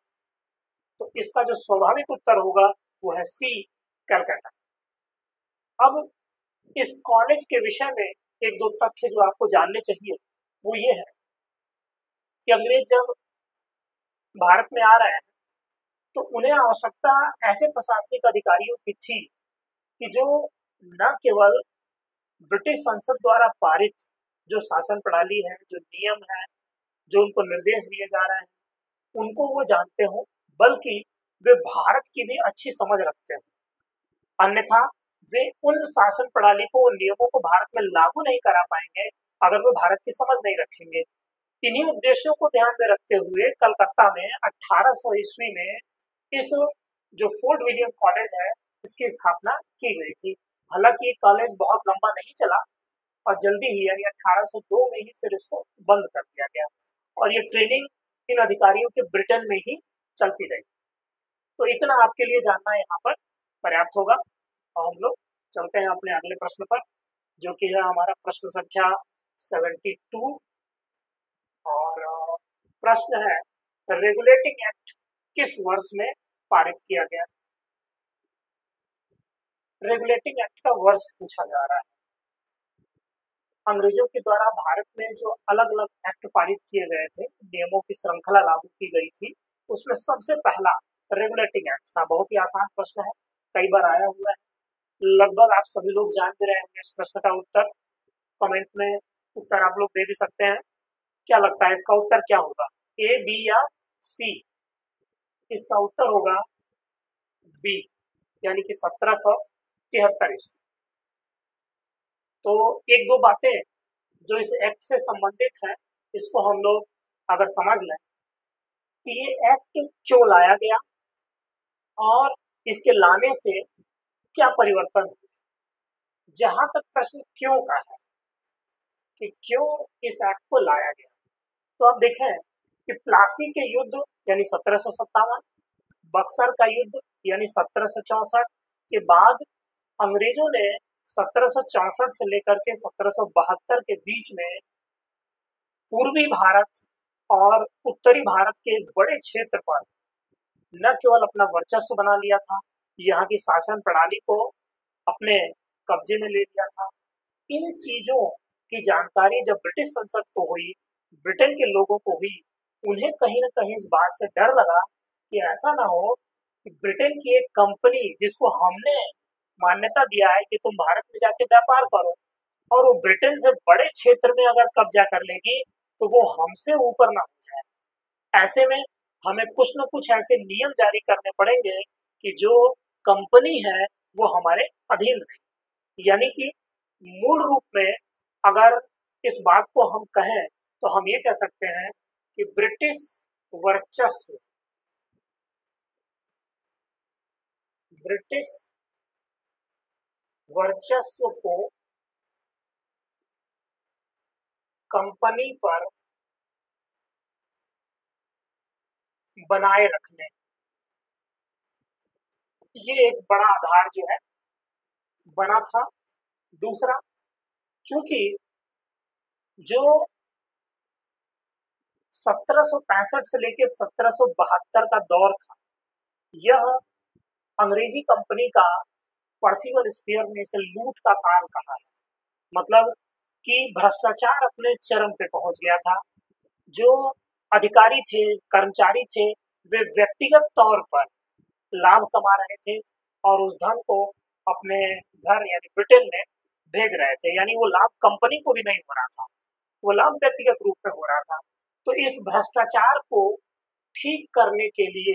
तो इसका जो स्वाभाविक उत्तर होगा वो है सी, कलकत्ता। अब इस कॉलेज के विषय में एक दो तथ्य जो आपको जानने चाहिए वो ये है कि अंग्रेज जब भारत में आ रहे हैं तो उन्हें आवश्यकता ऐसे प्रशासनिक अधिकारियों की थी कि जो न केवल ब्रिटिश संसद द्वारा पारित जो शासन प्रणाली है, जो नियम है, जो उनको निर्देश दिए जा रहे हैं उनको वो जानते हो, बल्कि वे भारत की भी अच्छी समझ रखते हैं। अन्यथा वे उन शासन प्रणाली को, उन नियमों को भारत में लागू नहीं करा पाएंगे अगर वो भारत की समझ नहीं रखेंगे। इन्हीं उद्देश्यों को ध्यान में रखते हुए कलकत्ता में 1800 ईस्वी में इस जो फोर्ट विलियम कॉलेज है इसकी स्थापना की गई थी। हालांकि कॉलेज बहुत लंबा नहीं चला और जल्दी ही यानी 1802 में ही फिर इसको बंद कर दिया गया और ये ट्रेनिंग इन अधिकारियों के ब्रिटेन में ही चलती रही। तो इतना आपके लिए जानना यहाँ पर पर्याप्त होगा और हम लोग चलते हैं अपने अगले प्रश्न पर, जो कि है हमारा प्रश्न संख्या 72 और प्रश्न है रेगुलेटिंग एक्ट किस वर्ष में पारित किया गया। रेगुलेटिंग एक्ट का वर्ष पूछा जा रहा है। अंग्रेजों के द्वारा भारत में जो अलग अलग एक्ट पारित किए गए थे, नियमों की श्रृंखला लागू की गई थी, उसमें सबसे पहला रेगुलेटिंग एक्ट था। बहुत ही आसान प्रश्न है, कई बार आया हुआ है, लगभग आप सभी लोग जान भी रहे होंगे इस प्रश्न का उत्तर। कमेंट में उत्तर आप लोग दे भी सकते हैं। क्या लगता है इसका उत्तर क्या होगा, ए, बी या सी? इसका उत्तर होगा बी, यानी कि 1773 ईस्वी। तो एक दो बातें जो इस एक्ट से संबंधित है इसको हम लोग अगर समझ लें कि ये एक्ट क्यों लाया गया और इसके लाने से क्या परिवर्तन हुआ। जहां तक प्रश्न क्यों का है कि क्यों इस एक्ट को लाया गया, तो आप देखें कि प्लासी के युद्ध यानी 1757, बक्सर का युद्ध यानी 1764 के बाद अंग्रेजों ने 1764 से लेकर के 1772 के बीच में पूर्वी भारत और उत्तरी भारत के बड़े क्षेत्र पर न केवल अपना वर्चस्व बना लिया था, यहाँ की शासन प्रणाली को अपने कब्जे में ले लिया था। इन चीजों की जानकारी जब ब्रिटिश संसद को हुई, ब्रिटेन के लोगों को हुई, उन्हें कहीं न कहीं इस बात से डर लगा कि ऐसा ना हो कि ब्रिटेन की एक कंपनी जिसको हमने मान्यता दिया है कि तुम भारत में जाके व्यापार करो, और वो ब्रिटेन से बड़े क्षेत्र में अगर कब्जा कर लेगी तो वो हमसे ऊपर ना हो जाए। ऐसे में हमें कुछ न कुछ ऐसे नियम जारी करने पड़ेंगे कि जो कंपनी है वो हमारे अधीन रहे। यानी कि मूल रूप में अगर इस बात को हम कहें तो हम ये कह सकते हैं कि ब्रिटिश वर्चस्व को कंपनी पर बनाए रखने, ये एक बड़ा आधार जो है बना था। दूसरा, चूंकि जो 1765 से लेकर 1772 का दौर था, यह अंग्रेजी कंपनी का पर्सिवल स्पेयर में से लूट का काल कहा है। मतलब कि भ्रष्टाचार अपने चरम पे पहुंच गया था। जो अधिकारी थे, कर्मचारी थे, वे व्यक्तिगत तौर पर लाभ कमा रहे थे और उस धन को अपने घर यानी ब्रिटेन में भेज रहे थे। यानी वो लाभ कंपनी को भी नहीं हो रहा था, वो लाभ व्यक्तिगत रूप में हो रहा था। तो इस भ्रष्टाचार को ठीक करने के लिए,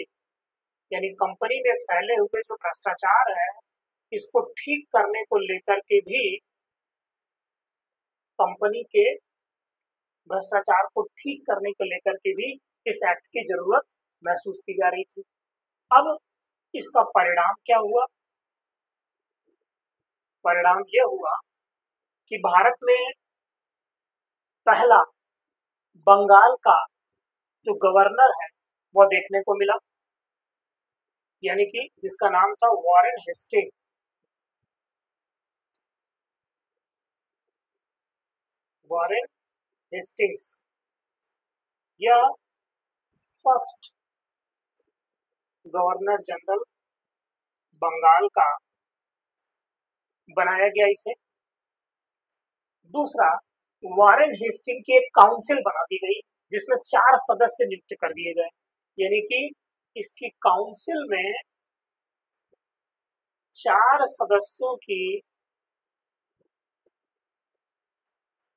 यानी कंपनी में फैले हुए जो भ्रष्टाचार है इसको ठीक करने को लेकर के भी, कंपनी के भ्रष्टाचार को ठीक करने को लेकर के भी इस एक्ट की जरूरत महसूस की जा रही थी। अब इसका परिणाम क्या हुआ? परिणाम यह हुआ कि भारत में पहला बंगाल का जो गवर्नर है वो देखने को मिला, यानी कि जिसका नाम था वॉरेन हेस्टिंग। वॉरेन हेस्टिंग्स यह फर्स्ट गवर्नर जनरल बंगाल का बनाया गया इसे। दूसरा, वॉरेन हेस्टिंग की एक काउंसिल बना दी गई जिसमें 4 सदस्य नियुक्त कर दिए गए, यानी कि इसकी काउंसिल में 4 सदस्यों की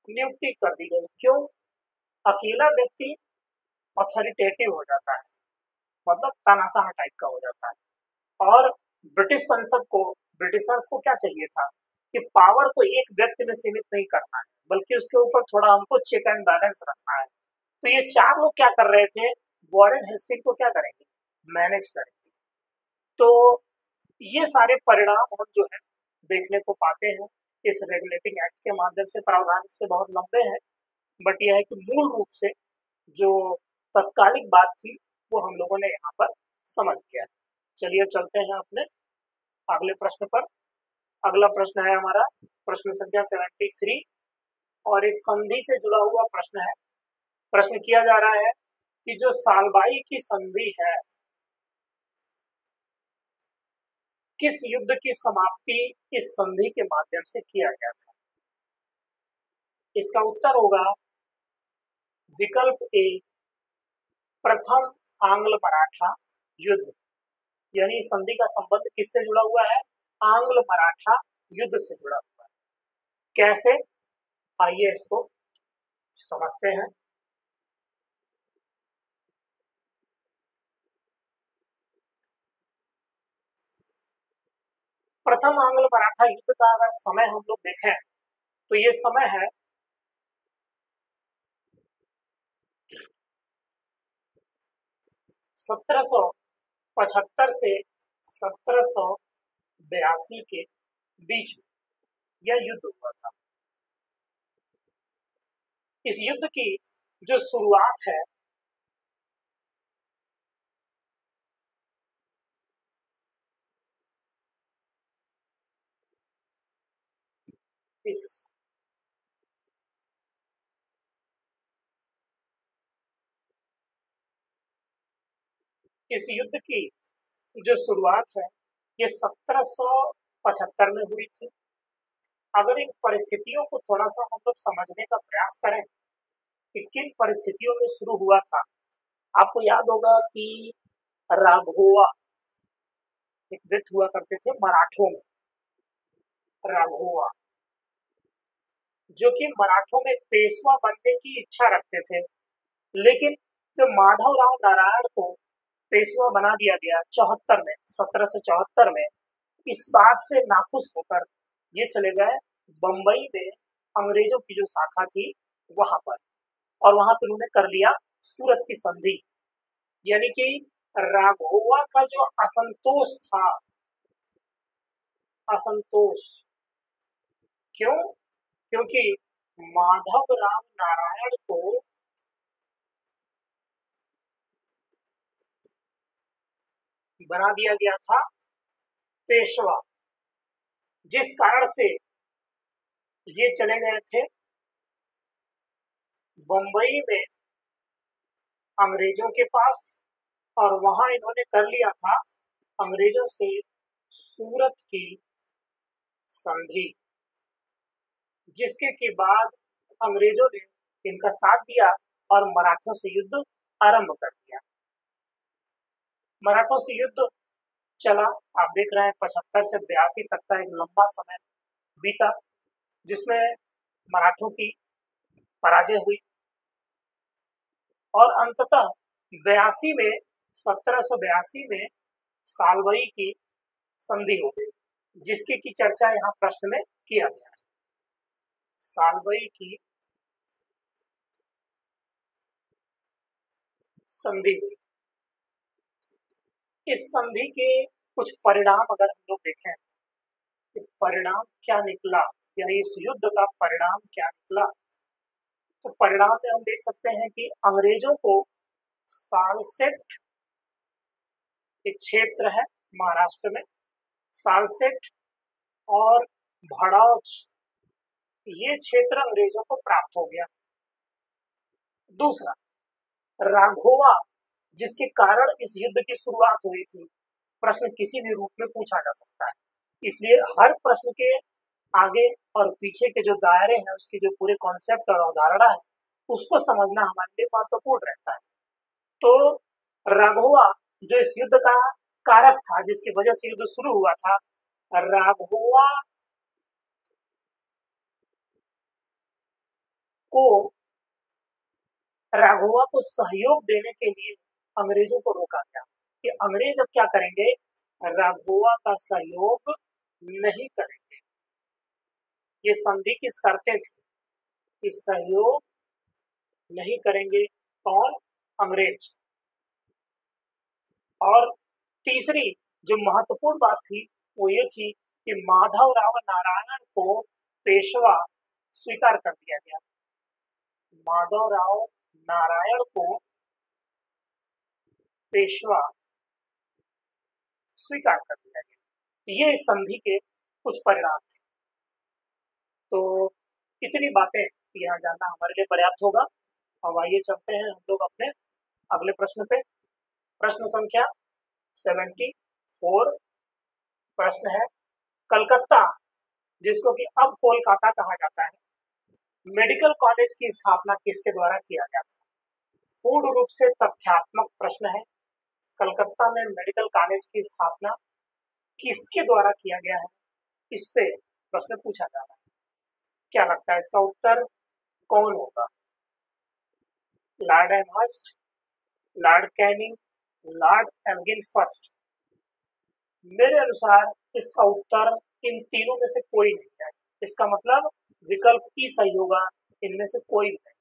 नियुक्ति कर दी गई। क्यों? अकेला व्यक्ति ऑथोरिटेटिव हो जाता है, मतलब तानाशाह टाइप का हो जाता है। और ब्रिटिश संसद को, ब्रिटिशर्स को क्या चाहिए था कि पावर को एक व्यक्ति में सीमित नहीं करना है, बल्कि उसके ऊपर थोड़ा हमको चेक एंड बैलेंस रखना है। तो ये 4 लोग क्या कर रहे थे, वॉरेन हेस्टिंग को क्या करेंगे, मैनेज करेंगे। तो ये सारे परिणाम हम जो है देखने को पाते हैं इस रेगुलेटिंग एक्ट के माध्यम से। प्रावधान इसके बहुत लंबे हैं, बट यह है कि मूल रूप से जो तत्कालिक बात थी वो हम लोगों ने यहाँ पर समझ लिया है। चलिए अब चलते हैं अपने अगले प्रश्न पर। अगला प्रश्न है हमारा प्रश्न संख्या 73 और एक संधि से जुड़ा हुआ प्रश्न है। प्रश्न किया जा रहा है कि जो सालबाई की संधि है, किस युद्ध की समाप्ति इस संधि के माध्यम से किया गया था? इसका उत्तर होगा विकल्प ए, प्रथम आंग्ल मराठा युद्ध। यानी संधि का संबंध किससे जुड़ा हुआ है, आंग्ल मराठा युद्ध से जुड़ा हुआ है। कैसे, आइए इसको समझते हैं। प्रथम आंग्ल मराठा युद्ध का अगर समय हम लोग देखें तो ये समय है 1775 से 1782 के बीच में यह युद्ध हुआ था। इस युद्ध की जो शुरुआत है इस युद्ध की जो शुरुआत है ये 1775 में हुई थी। अगर इन परिस्थितियों को थोड़ा सा हम लोग समझने का प्रयास करें कि किन परिस्थितियों में शुरू हुआ था, आपको याद होगा कि राघोआ एक व्यक्ति हुआ करते थे मराठों में, राघोआ, जो कि मराठों में पेशवा बनने की इच्छा रखते थे। लेकिन जो माधवराव नारायण को पेशवा बना दिया गया 74 में, 1774 में, इस बात से नाखुश होकर ये चले गए बंबई में अंग्रेजों की जो शाखा थी वहां पर, और वहां पर उन्होंने कर लिया सूरत की संधि। यानी कि राघोआ का जो असंतोष था, असंतोष क्यों? क्योंकि माधवराव नारायण को बना दिया गया था पेशवा, जिस कारण से ये चले गए थे बंबई में अंग्रेजों के पास, और वहां इन्होंने कर लिया था अंग्रेजों से सूरत की संधि, जिसके के बाद अंग्रेजों ने इनका साथ दिया और मराठों से युद्ध आरंभ कर दिया। मराठों से युद्ध चला, आप देख रहे हैं 75 से 82 तक का एक लंबा समय बीता, जिसमें मराठों की पराजय हुई और अंततः 82 में 1782 में सालबई की संधि हो गई, जिसकी की चर्चा यहाँ प्रश्न में किया गया है। सालबई की संधि हुई। इस संधि के कुछ परिणाम अगर हम लोग देखें कि परिणाम क्या निकला, या इस युद्ध का परिणाम क्या निकला, तो परिणाम में हम देख सकते हैं कि अंग्रेजों को सालसेट एक क्षेत्र है महाराष्ट्र में, सालसेट और भड़ौच, ये क्षेत्र अंग्रेजों को प्राप्त हो गया। दूसरा, राघोआ, जिसके कारण इस युद्ध की शुरुआत हुई थी, प्रश्न किसी भी रूप में पूछा जा सकता है, इसलिए हर प्रश्न के आगे और पीछे के जो दायरे हैं उसकी जो पूरे कॉन्सेप्ट और अवधारणा है उसको समझना हमारे लिए महत्वपूर्ण रहता है। तो राघवा जो इस युद्ध का कारक था, जिसकी वजह से युद्ध शुरू हुआ था, राघवा को सहयोग देने के लिए अंग्रेजों को रोका गया कि अंग्रेज अब क्या करेंगे, राघवा का सहयोग नहीं करेंगे। ये संधि की शर्तें थी कि सहयोग नहीं करेंगे कौन, अंग्रेज। और तीसरी जो महत्वपूर्ण बात थी वो ये थी कि माधवराव नारायण को पेशवा स्वीकार कर दिया गया। माधवराव नारायण को पेशवा स्वीकार कर दिया गया। ये इस संधि के कुछ परिणाम थे। तो इतनी बातें यहाँ जानना हमारे लिए पर्याप्त होगा। अब आइए चलते हैं हम लोग अपने अगले प्रश्न पे। प्रश्न संख्या 74 प्रश्न है, कलकत्ता, जिसको कि अब कोलकाता कहा जाता है, मेडिकल कॉलेज की स्थापना किसके द्वारा किया गया था? पूर्ण रूप से तथ्यात्मक प्रश्न है। कलकत्ता में मेडिकल कॉलेज की स्थापना किसके द्वारा किया गया है, इस पे प्रश्न पूछा जा रहा है। क्या लगता है इसका उत्तर कौन होगा? Lord Amherst, Lord Canning, Lord Elgin first? मेरे अनुसार इसका उत्तर इन तीनों में से कोई नहीं है। इसका मतलब विकल्प ई सही होगा, इनमें से कोई नहीं।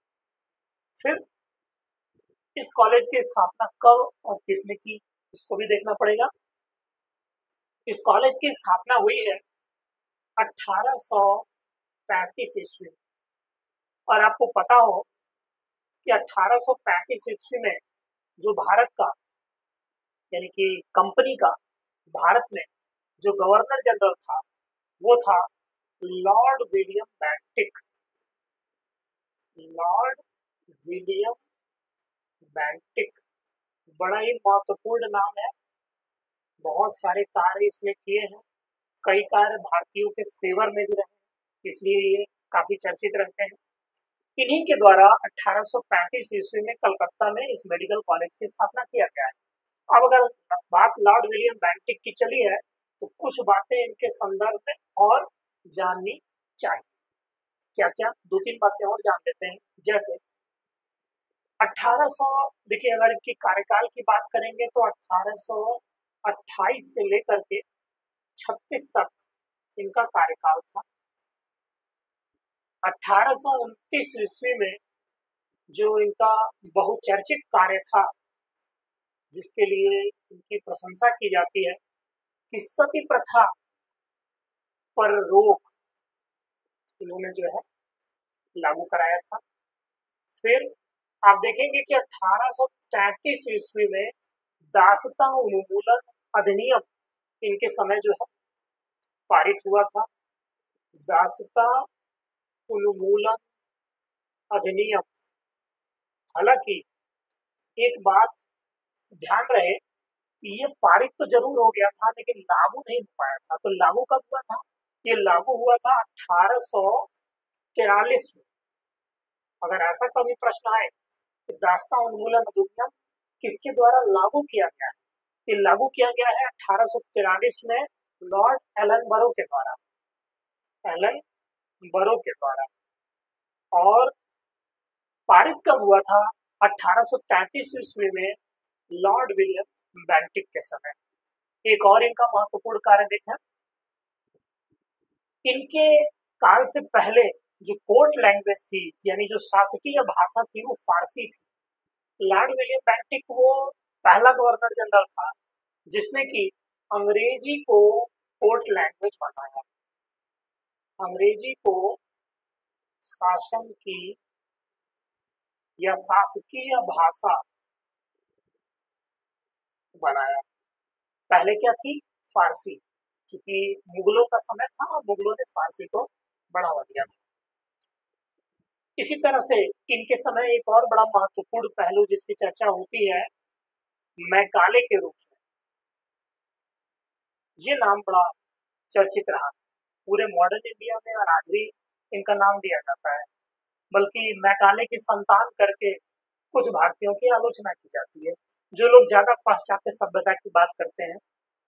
फिर इस कॉलेज की स्थापना कब और किसने की, इसको भी देखना पड़ेगा। इस कॉलेज की स्थापना हुई है 1835 ईस्वी में। और आपको पता हो कि 1835 ईस्वी में जो भारत का यानी कि कंपनी का भारत में जो गवर्नर जनरल था वो था Lord William Bentinck. Lord William Bentinck बड़ा ही महत्वपूर्ण नाम है। बहुत सारे कार्य इसने किए हैं, कई कार्य भारतीयों के फेवर में भी रहे, इसलिए ये काफी चर्चित रहते हैं। इन्हीं के द्वारा 1835 ईस्वी में कलकत्ता में इस मेडिकल कॉलेज की स्थापना किया गया है। अब अगर बात लॉर्ड विलियम बेंटिक की चली है तो कुछ बातें इनके संदर्भ में और जाननी चाहिए। क्या क्या, दो तीन बातें और जान लेते हैं। जैसे 1800, देखिए अगर इनकी कार्यकाल की बात करेंगे तो 1828 से लेकर के 36 तक इनका कार्यकाल था। 1829 ईस्वी में जो इनका बहुचर्चित कार्य था, जिसके लिए इनकी प्रशंसा की जाती है, कि सती प्रथा पर रोक इन्होंने जो है लागू कराया था। फिर आप देखेंगे कि 1833 ईस्वी में दासता उन्मूलन अधिनियम इनके समय जो है पारित हुआ था। दासता उन्मूलन अधिनियम, हालांकि एक बात ध्यान रहे कि ये पारित तो जरूर हो गया था लेकिन लागू नहीं हो पाया था। तो लागू कब हुआ था? ये लागू हुआ था 1843 में। अगर ऐसा कभी प्रश्न आए कि दासता उन्मूलन अधिनियम किसके द्वारा लागू किया गया है, ये लागू किया गया है 1843 में लॉर्ड एलन बरो के द्वारा। एलन बरो के द्वारा। और पारित कब हुआ था? 1833 ईस्वी में लॉर्ड विलियम बेंटिक के समय। एक और इनका महत्वपूर्ण कार्य देखें, इनके काल से पहले जो कोर्ट लैंग्वेज थी यानी जो शासकीय भाषा थी वो फारसी थी। लॉर्ड विलियम बेंटिक वो पहला गवर्नर जनरल था जिसने कि अंग्रेजी को कोर्ट लैंग्वेज बनाया, अंग्रेजी को शासन की या शासकीय भाषा बनाया। पहले क्या थी? फारसी, क्योंकि मुगलों का समय था और मुगलों ने फारसी को बढ़ावा दिया था। इसी तरह से इनके समय एक और बड़ा महत्वपूर्ण पहलू जिसकी चर्चा होती है मैकाले के रूप में, ये नाम बड़ा चर्चित रहा। पूरे मॉडर्न इंडिया में और आज भी इनका नाम लिया जाता है। बल्कि मैकाले की संतान करके कुछ भारतीयों की आलोचना की जाती है। जो लोग ज्यादा पाश्चात्य सभ्यता की बात करते हैं,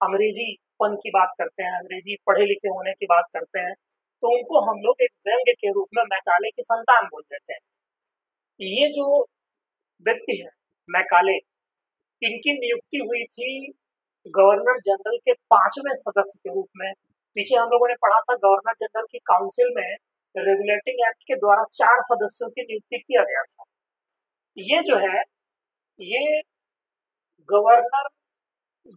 अंग्रेजीपन की बात करते हैं, अंग्रेजी पढ़े लिखे होने की बात करते हैं, तो उनको हम लोग एक व्यंग्य के रूप में मैकाले की संतान बोल देते हैं। ये जो व्यक्ति है मैकाले, इनकी नियुक्ति हुई थी गवर्नर जनरल के 5वें सदस्य के रूप में। पीछे हम लोगों ने पढ़ा था गवर्नर जनरल की काउंसिल में रेगुलेटिंग एक्ट के द्वारा 4 सदस्यों की नियुक्ति किया गया था। ये जो है ये गवर्नर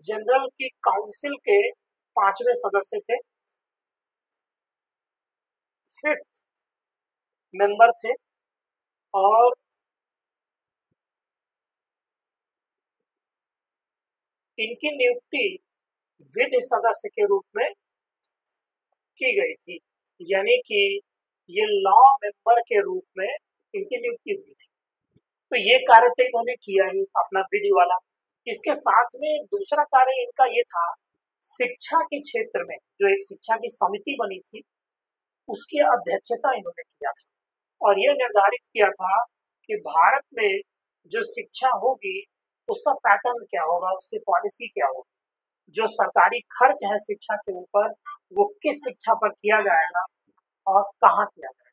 जनरल की काउंसिल के 5वें सदस्य थे, 5th मेंबर थे, और इनकी नियुक्ति विधि सदस्य के रूप में की गई थी, यानी कि ये लॉ मेंबर के रूप में इनकी नियुक्ति हुई थी। तो ये कार्य तो इन्होंने किया ही अपना विधि वाला। इसके साथ में दूसरा कार्य इनका ये था, शिक्षा के क्षेत्र में जो एक शिक्षा की समिति बनी थी उसकी अध्यक्षता इन्होंने किया था, और यह निर्धारित किया था कि भारत में जो शिक्षा होगी उसका पैटर्न क्या होगा, उसकी पॉलिसी क्या होगी, जो सरकारी खर्च है शिक्षा के ऊपर वो किस शिक्षा पर किया जाएगा और कहाँ किया जाएगा।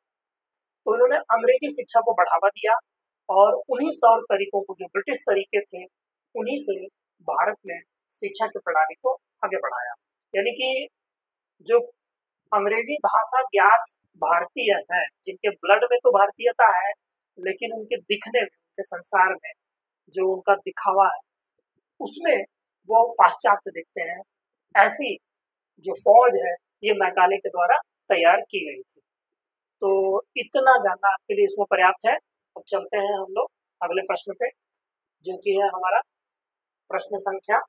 तो इन्होंने अंग्रेजी शिक्षा को बढ़ावा दिया और उन्हीं तौर तरीकों को, जो ब्रिटिश तरीके थे, उन्हीं से भारत में शिक्षा की प्रणाली को आगे बढ़ाया। यानी कि जो अंग्रेजी भाषा ज्ञात भारतीय हैं, जिनके ब्लड में तो भारतीयता है, लेकिन उनके दिखने में, उनके संस्कार में जो उनका दिखावा है उसमें वो पाश्चात्य दिखते हैं। ऐसी जो फौज है ये मैकाले के द्वारा तैयार की गई थी। तो इतना जानना आपके लिए इसमें पर्याप्त है। अब चलते हैं हम लोग अगले प्रश्न पे, जो कि है हमारा प्रश्न संख्या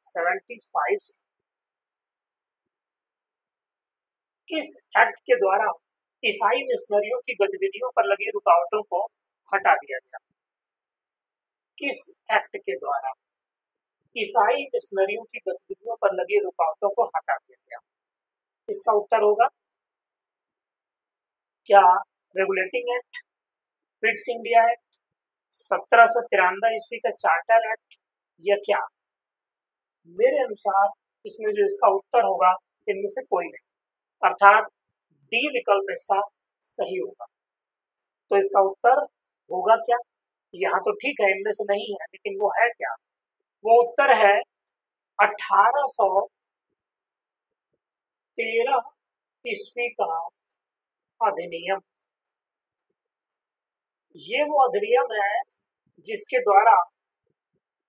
75। किस एक्ट के द्वारा ईसाई मिशनरियों की गतिविधियों पर लगी रुकावटों को हटा दिया गया? किस एक्ट के द्वारा ईसाई मिशनरियों की गतिविधियों पर लगी रुकावटों को हटा दिया गया? इसका उत्तर होगा क्या regulating act, Pitt's India act, 1793 ईस्वी का चार्टर एक्ट, या क्या? मेरे अनुसार इसमें जो इसका उत्तर होगा इनमें से कोई नहीं, अर्थात डी विकल्प इसका सही होगा। तो इसका उत्तर होगा क्या? यहाँ तो ठीक है इनमें से नहीं है, लेकिन वो है क्या? वो उत्तर है 1813 ईस्वी का अधिनियम। ये वो अधिनियम है जिसके द्वारा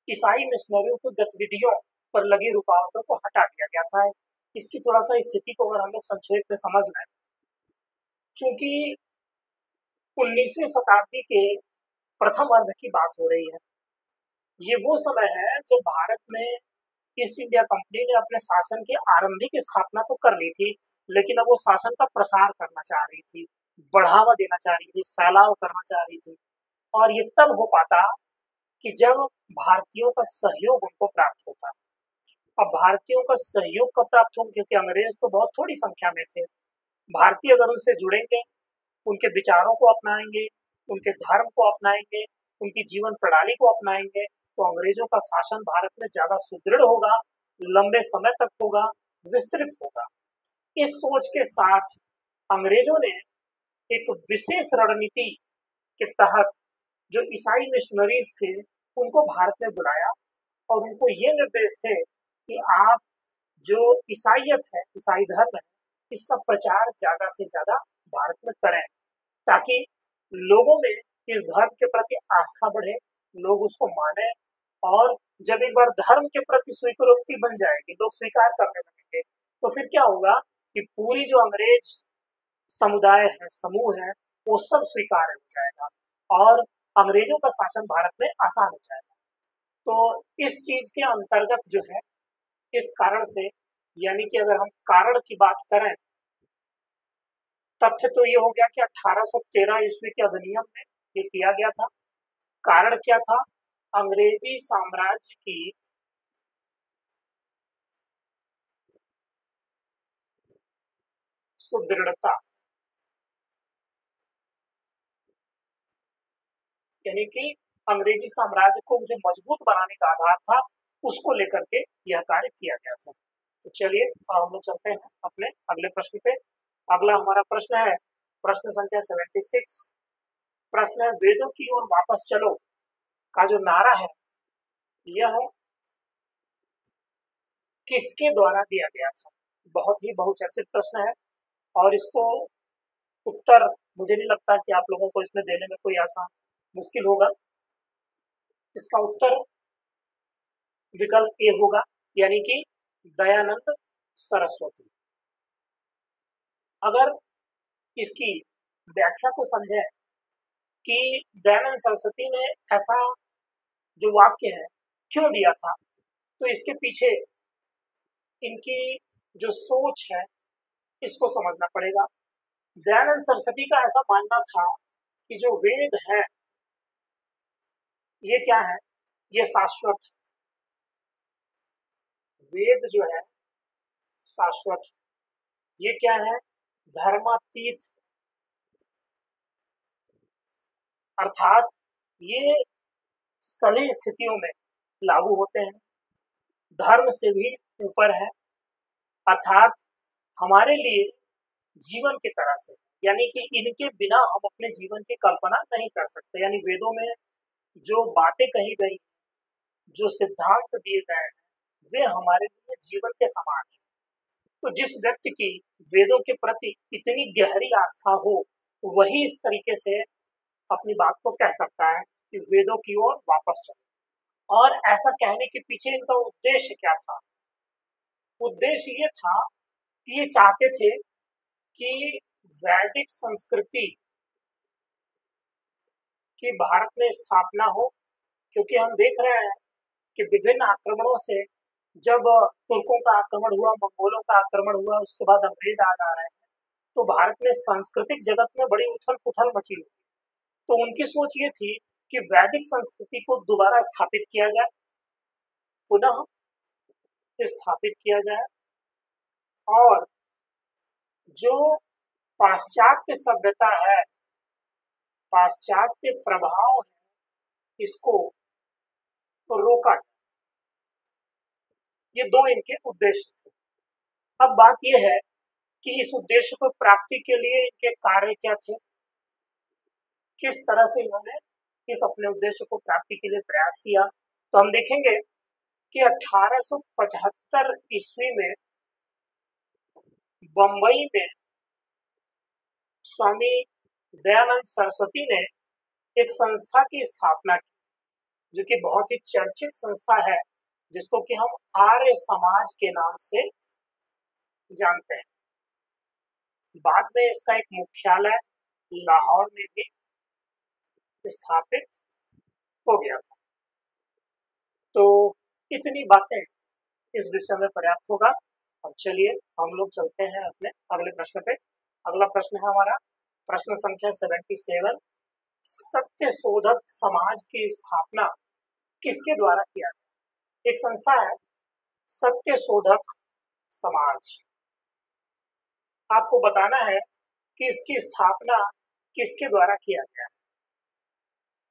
ईसाई मिशनरियों की गतिविधियों पर लगी रुकावटों को हटा दिया गया था। इसकी थोड़ा सा स्थिति को अगर हम लोग संक्षेप में समझ लें, चूंकि 19वीं शताब्दी के प्रथम अर्ध की बात हो रही है, ये वो समय है जब भारत में ईस्ट इंडिया कंपनी ने अपने शासन की आरंभिक स्थापना तो कर ली थी, लेकिन अब वो शासन का प्रसार करना चाह रही थी, बढ़ावा देना चाह रही थी, फैलाव करना चाह रही थी। और ये तब हो पाता कि जब भारतीयों का सहयोग उनको प्राप्त होता। अब भारतीयों का सहयोग कब प्राप्त होगा? क्योंकि अंग्रेज तो बहुत थोड़ी संख्या में थे। भारतीय अगर उनसे जुड़ेंगे, उनके विचारों को अपनाएंगे, उनके धर्म को अपनाएंगे, उनकी जीवन प्रणाली को अपनाएंगे, तो अंग्रेजों का शासन भारत में ज्यादा सुदृढ़ होगा, लंबे समय तक होगा, विस्तृत होगा। इस सोच के साथ अंग्रेजों ने एक विशेष रणनीति के तहत जो ईसाई मिशनरीज थे उनको भारत में बुलाया और उनको ये निर्देश थे कि आप जो ईसाइयत है, ईसाई धर्म है, इसका प्रचार ज्यादा से ज्यादा भारत में करें, ताकि लोगों में इस धर्म के प्रति आस्था बढ़े, लोग उसको माने, और जब एक बार धर्म के प्रति स्वीकृति बन जाएगी, लोग स्वीकार करने लगेंगे, तो फिर क्या होगा कि पूरी जो अंग्रेज समुदाय है, समूह है, वो सब स्वीकार हो जाएगा और अंग्रेजों का शासन भारत में आसान हो जाएगा। तो इस चीज के अंतर्गत जो है, इस कारण से, यानी कि अगर हम कारण की बात करें तथ्य तो ये हो गया कि 1813 ईस्वी के अधिनियम में ये किया गया था। कारण क्या था? अंग्रेजी साम्राज्य की सुदृढ़ता, यानी कि अंग्रेजी साम्राज्य को जो मजबूत बनाने का आधार था, उसको लेकर के यह कार्य किया गया था। तो चलिए हम लोग चलते हैं अपने अगले प्रश्न पे। अगला हमारा प्रश्न है प्रश्न संख्या 76। प्रश्न है, वेदों की ओर वापस चलो का जो नारा है यह किसके द्वारा दिया गया था? बहुत ही बहुचर्चित प्रश्न है और इसको उत्तर मुझे नहीं लगता कि आप लोगों को इसमें देने में कोई आसान मुश्किल होगा। इसका उत्तर विकल्प ए होगा, यानी कि दयानंद सरस्वती। अगर इसकी व्याख्या को समझें कि दयानंद सरस्वती ने ऐसा जो वाक्य है क्यों दिया था, तो इसके पीछे इनकी जो सोच है इसको समझना पड़ेगा। दयानंद सरस्वती का ऐसा मानना था कि जो वेद है ये क्या है? ये शाश्वत। वेद जो है शाश्वत, ये क्या है? धर्मातीत, अर्थात ये सभी स्थितियों में लागू होते हैं, धर्म से भी ऊपर है, अर्थात हमारे लिए जीवन की तरह से, यानी कि इनके बिना हम अपने जीवन की कल्पना नहीं कर सकते। यानी वेदों में जो बातें कही गई, जो सिद्धांत दिए गए हैं, वे हमारे लिए जीवन के समान है। तो जिस व्यक्ति की वेदों के प्रति इतनी गहरी आस्था हो, वही इस तरीके से अपनी बात को कह सकता है कि वेदों की ओर वापस चलो। और ऐसा कहने के पीछे इनका उद्देश्य क्या था? उद्देश्य ये था कि ये चाहते थे कि वैदिक संस्कृति की भारत में स्थापना हो, क्योंकि हम देख रहे हैं कि विभिन्न आक्रमणों से, जब तुर्कों का आक्रमण हुआ, मंगोलों का आक्रमण हुआ, उसके बाद अंग्रेज आ रहे हैं, तो भारत में सांस्कृतिक जगत में बड़ी उथल पुथल मची हुई। तो उनकी सोच ये थी कि वैदिक संस्कृति को दोबारा स्थापित किया जाए, पुनः स्थापित किया जाए, और जो पाश्चात्य सभ्यता है, पाश्चात्य प्रभाव है, इसको रोका जाए। ये दो इनके उद्देश्य थे। अब बात यह है कि इस उद्देश्य को प्राप्ति के लिए इनके कार्य क्या थे, किस तरह से इन्होंने इस अपने उद्देश्य को प्राप्ति के लिए प्रयास किया। तो हम देखेंगे कि 1875 ईस्वी में बंबई में स्वामी दयानंद सरस्वती ने एक संस्था की स्थापना की, जो कि बहुत ही चर्चित संस्था है, जिसको कि हम आर्य समाज के नाम से जानते हैं। बाद में इसका एक मुख्यालय लाहौर में भी स्थापित हो गया था। तो इतनी बातें इस विषय में पर्याप्त होगा। अब चलिए हम लोग चलते हैं अपने अगले प्रश्न पे। अगला प्रश्न है हमारा प्रश्न संख्या 77। सत्य शोधक समाज की स्थापना किसके द्वारा किया गया? एक संस्था है सत्य शोधक समाज। आपको बताना है कि इसकी स्थापना किसके द्वारा किया गया है।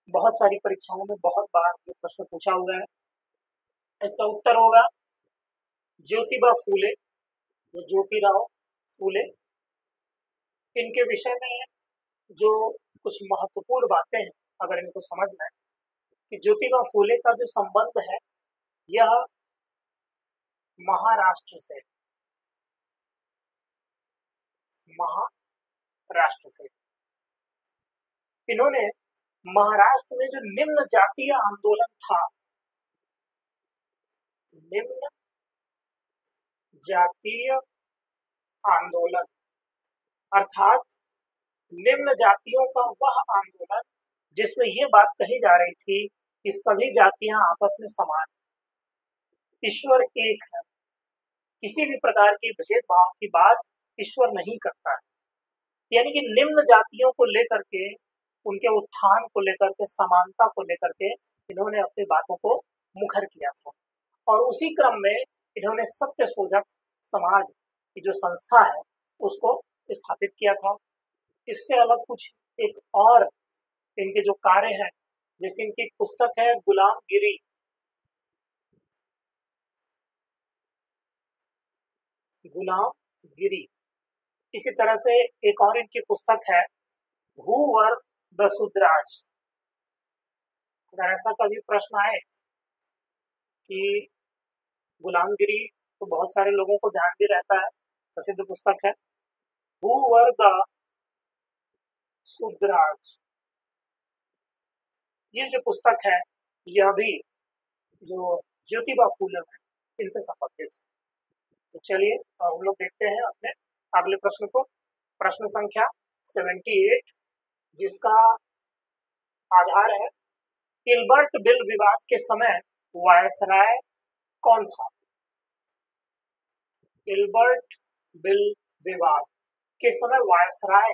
बहुत सारी परीक्षाओं में बहुत बार ये प्रश्न पूछा हुआ है। इसका उत्तर होगा ज्योतिबा फूले, ज्योतिराव फूले। इनके विषय में जो कुछ महत्वपूर्ण बातें हैं, अगर इनको समझना है कि ज्योतिबा फूले का जो संबंध है यह महाराष्ट्र से, महाराष्ट्र से। इन्होंने महाराष्ट्र में जो निम्न जातीय आंदोलन था, निम्न जातीय आंदोलन अर्थात निम्न जातियों का वह आंदोलन जिसमें ये बात कही जा रही थी कि सभी जातियां आपस में समान, ईश्वर एक है, किसी भी प्रकार की भेदभाव की बात ईश्वर नहीं करता है, यानी कि निम्न जातियों को लेकर के, उनके उत्थान को लेकर के, समानता को लेकर के इन्होंने अपनी बातों को मुखर किया था। और उसी क्रम में इन्होंने सत्य शोधक समाज की जो संस्था है उसको स्थापित किया था। इससे अलग कुछ एक और इनके जो कार्य हैं, जैसे इनकी पुस्तक है गुलामगिरी, गुलामगिरी। इसी तरह से एक और इनकी पुस्तक है हु वर द शूद्राज। अगर ऐसा कभी प्रश्न आए कि गुलामगिरी तो बहुत सारे लोगों को ध्यान भी रहता है, प्रसिद्ध पुस्तक है। हु वर द शूद्राज, ये जो पुस्तक है यह भी जो ज्योतिबा फूले हैं इनसे संबंधित है। तो चलिए हम लोग देखते हैं अपने अगले प्रश्न को। प्रश्न संख्या 78, जिसका आधार है इल्बर्ट बिल विवाद के समय वायसराय कौन था। इल्बर्ट बिल विवाद के समय वायसराय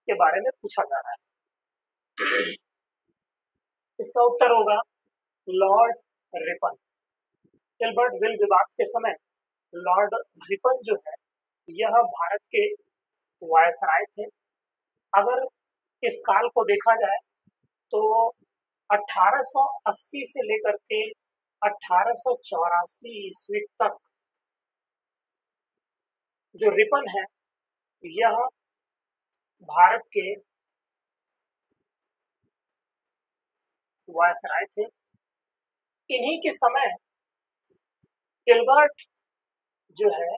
के बारे में पूछा जा रहा है। इसका उत्तर होगा लॉर्ड रिपन। इल्बर्ट बिल विवाद के समय लॉर्ड रिपन जो है यह भारत के वायसराय थे। अगर इस काल को देखा जाए तो 1880 से लेकर के 1884 ईस्वी तक जो रिपन है यह भारत के वायसराय थे। इन्हीं के समय इल्बर्ट जो है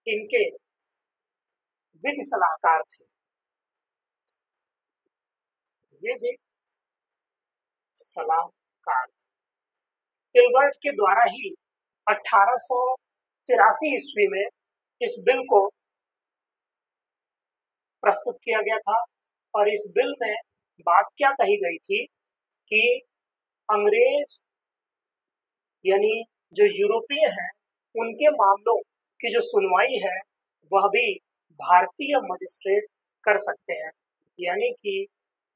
इनके विधि सलाहकार थे। विधि सलाहकार इल्बर्ट के द्वारा ही 1883 ईस्वी में इस बिल को प्रस्तुत किया गया था। और इस बिल में बात क्या कही गई थी कि अंग्रेज यानी जो यूरोपीय हैं उनके मामलों की जो सुनवाई है वह भी भारतीय मजिस्ट्रेट कर सकते हैं। यानी कि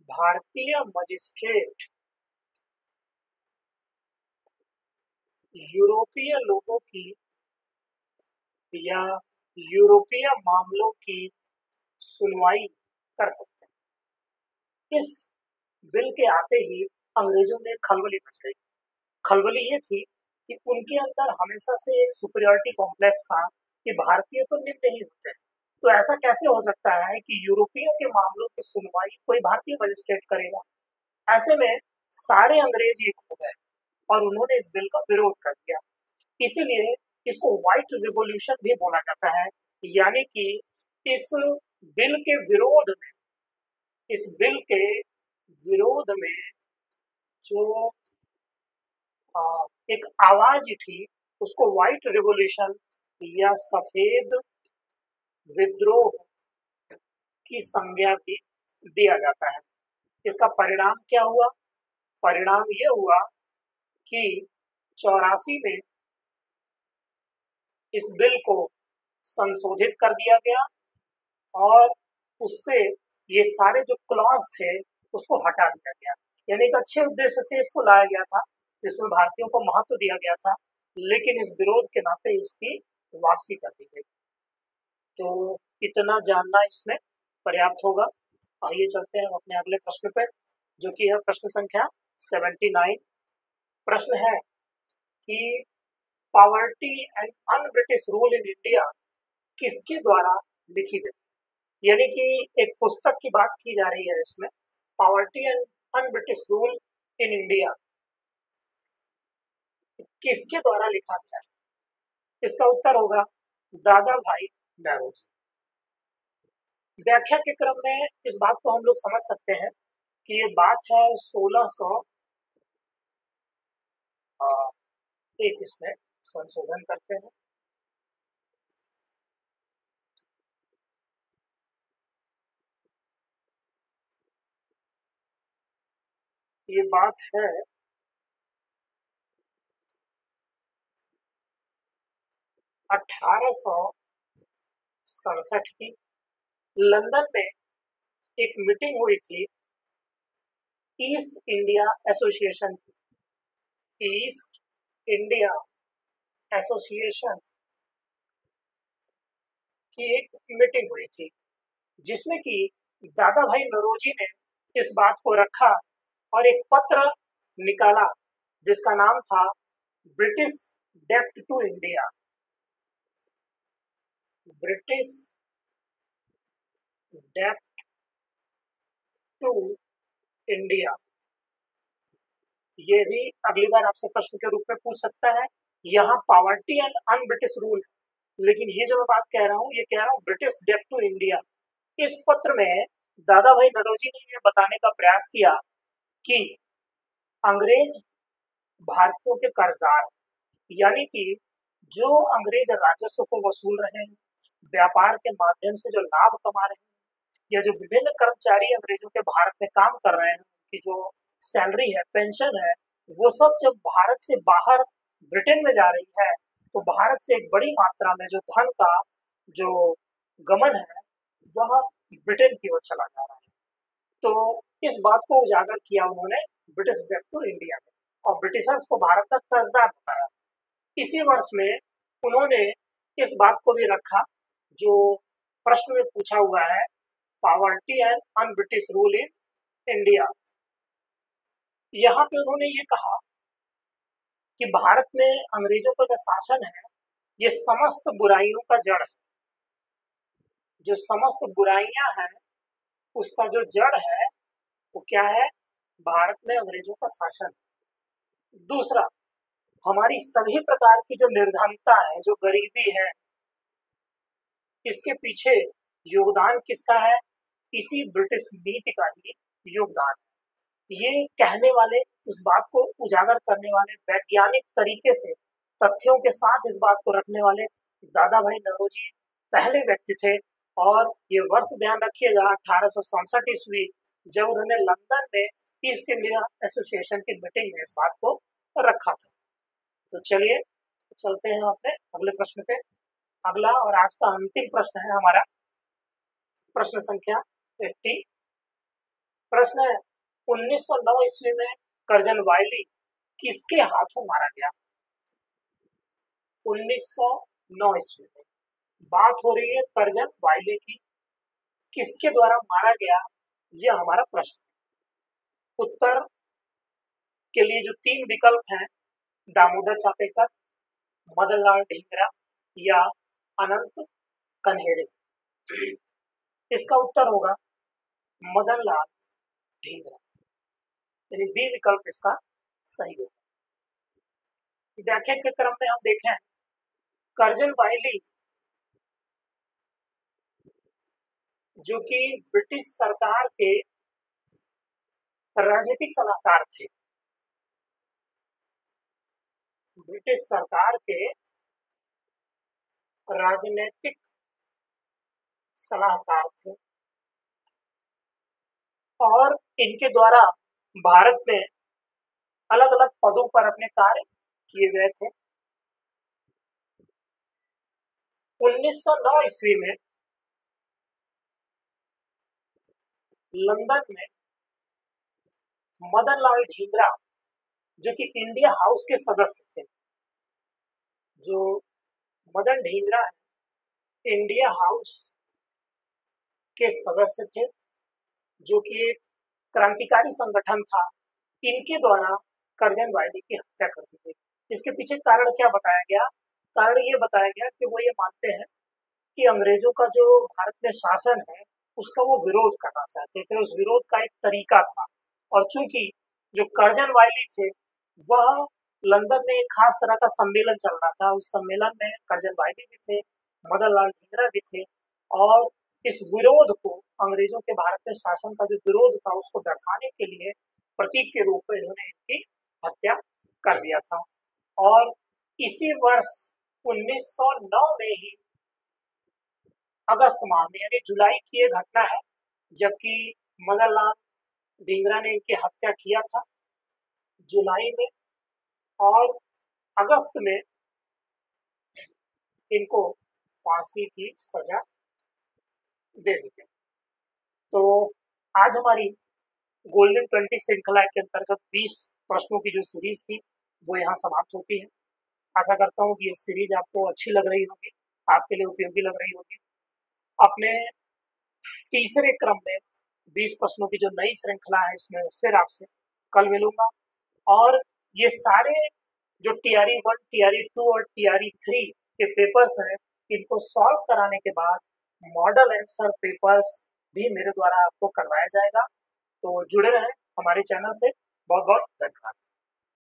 भारतीय मजिस्ट्रेट यूरोपीय लोगों की या यूरोपीय मामलों की सुनवाई कर सकते हैं। इस बिल के आते ही अंग्रेजों में खलबली मच गई। खलबली ये थी कि उनके अंदर हमेशा से एक सुपीरियरिटी कॉम्प्लेक्स था कि भारतीय तो निम्न नहीं होते, तो ऐसा कैसे हो सकता है कि यूरोपियों के मामलों की सुनवाई कोई भारतीय मजिस्ट्रेट करेगा। ऐसे में सारे अंग्रेज एक हो गए और उन्होंने इस बिल का विरोध कर दिया। इसीलिए इसको व्हाइट रिवॉल्यूशन भी बोला जाता है। यानी कि इस बिल के विरोध में, इस बिल के विरोध में जो एक आवाज थी उसको व्हाइट रिवॉल्यूशन या सफेद विद्रोह की संज्ञा भी दिया जाता है। इसका परिणाम क्या हुआ? परिणाम ये हुआ कि 84 में इस बिल को संशोधित कर दिया गया और उससे ये सारे जो क्लॉज थे उसको हटा दिया गया। यानी एक अच्छे उद्देश्य से इसको लाया गया था, जिसमें भारतीयों को महत्व दिया गया था, लेकिन इस विरोध के नाते इसकी वापसी कर दी गई। तो इतना जानना इसमें पर्याप्त होगा। आइए चलते हैं अपने अगले प्रश्न पर, जो कि है प्रश्न संख्या 79। प्रश्न है कि poverty and un British rule in India किसके द्वारा लिखी गई। यानी कि एक पुस्तक की बात की जा रही है इसमें, poverty and un British rule in India किसके द्वारा लिखा गया है। इसका उत्तर होगा दादा भाई नौरोजी। व्याख्या के क्रम में इस बात को हम लोग समझ सकते हैं कि ये बात है 1600 एक, इसमें संशोधन करते हैं। ये बात है 1867 की। लंदन में एक मीटिंग हुई थी ईस्ट इंडिया एसोसिएशन की। ईस्ट इंडिया एसोसिएशन की एक मीटिंग हुई थी जिसमें कि दादा भाई नौरोजी ने इस बात को रखा और एक पत्र निकाला जिसका नाम था ब्रिटिश डेप्ट टू इंडिया। ब्रिटिश डेप्ट टू इंडिया। ये भी अगली बार आपसे प्रश्न के रूप में पूछ सकता है। यहाँ poverty and un British rule, लेकिन ये जो मैं बात कह रहा हूँ ये कह रहा हूँ ब्रिटिश डेप्ट टू इंडिया। इस पत्र में दादा भाई नौरोजी ने ये बताने का प्रयास किया कि अंग्रेज भारतीयों के कर्जदार, यानी कि जो अंग्रेज राजस्व को वसूल रहे हैं, व्यापार के माध्यम से जो लाभ कमा रहे हैं, या जो विभिन्न कर्मचारी अंग्रेजों के भारत में काम कर रहे हैं उनकी जो सैलरी है, पेंशन है, वो सब जब भारत से बाहर ब्रिटेन में जा रही है तो भारत से एक बड़ी मात्रा में जो धन का जो गमन है वह ब्रिटेन की ओर चला जा रहा है। तो इस बात को उजागर किया उन्होंने ब्रिटिश डेप्ट टू इंडिया में और ब्रिटिशर्स को भारत का कर्जदार बताया। इसी वर्ष में उन्होंने इस बात को भी रखा जो प्रश्न में पूछा हुआ है, poverty and un British rule in India. यहाँ पे उन्होंने ये कहा कि भारत में अंग्रेजों का जो शासन है ये समस्त बुराइयों का जड़ है। जो समस्त बुराइयां हैं उसका जो जड़ है वो क्या है? भारत में अंग्रेजों का शासन। दूसरा, हमारी सभी प्रकार की जो निर्धनता है, जो गरीबी है, इसके पीछे योगदान किसका है? इसी ब्रिटिश नीति का ही योगदान है। ये कहने वाले, इस बात को उजागर करने वाले, वैज्ञानिक तरीके से तथ्यों के साथ इस बात को रखने वाले दादा भाई नौरोजी पहले व्यक्ति थे। और ये वर्ष ध्यान रखिएगा 1867 ईस्वी, जब उन्होंने लंदन में ईस्ट इंडिया एसोसिएशन की मीटिंग में इस बात को रखा था। तो चलिए चलते हैं अपने अगले प्रश्न पे। अगला और आज का अंतिम प्रश्न है हमारा प्रश्न संख्या 80। प्रश्न है 1909 ईस्वी में कर्जन वाइली किसके हाथों मारा गया? 1909 ईस्वी में बात हो रही है कर्जन वाइली की, किसके द्वारा मारा गया यह हमारा प्रश्न। उत्तर के लिए जो 3 विकल्प हैं, दामोदर चापेकर, मदन लाल ढींगरा या अनंत कन्हेरे, इसका उत्तर होगा मदन लाल ढींगरा, यानी बी विकल्प इसका सही होगा। व्याख्या के क्रम में हम देखें, कर्जन वाइली जो कि ब्रिटिश सरकार के राजनीतिक सलाहकार थे, ब्रिटिश सरकार के राजनीतिक सलाहकार थे और इनके द्वारा भारत में अलग अलग पदों पर अपने कार्य किए गए थे। 1909 ईस्वी में लंदन में मदन लाल ढींगरा जो कि इंडिया हाउस के सदस्य थे, जो मदन ढींगरा इंडिया हाउस के सदस्य थे, जो कि एक क्रांतिकारी संगठन था, इनके द्वारा कर्जन वाइली की हत्या कर दी गई। इसके पीछे कारण क्या बताया गया? कारण ये बताया गया कि वो ये मानते हैं कि अंग्रेजों का जो भारत में शासन है उसका वो विरोध करना चाहते थे, उस विरोध का एक तरीका था। और चूंकि जो कर्जन वाइली थे वह लंदन में एक खास तरह का सम्मेलन चल रहा था, उस सम्मेलन में कर्जन वाइली भी थे, मदन लाल ढींगरा भी थे, और इस विरोध को, अंग्रेजों के भारत में शासन का जो विरोध था उसको दर्शाने के लिए प्रतीक के रूप में इन्होंने इनकी हत्या कर दिया था। और इसी वर्ष 1909 में ही अगस्त माह में, यानी जुलाई की ये घटना है, जबकि मदन लाल ढींगरा ने इनकी हत्या किया था जुलाई में, और अगस्त में इनको फांसी की सजा दे देंगे। तो आज हमारी गोल्डन 20 श्रृंखला के अंतर्गत 20 प्रश्नों की जो सीरीज थी वो यहाँ समाप्त होती है। आशा करता हूँ कि ये सीरीज आपको अच्छी लग रही होगी, आपके लिए उपयोगी लग रही होगी। अपने तीसरे क्रम में 20 प्रश्नों की जो नई श्रृंखला है इसमें फिर आपसे कल मिलूंगा, और ये सारे जो टीआरई 1, टीआरई 2 और टीआरई 3 के पेपर्स हैं इनको सॉल्व कराने के बाद मॉडल आंसर पेपर्स भी मेरे द्वारा आपको करवाया जाएगा। तो जुड़े रहें हमारे चैनल से। बहुत बहुत धन्यवाद।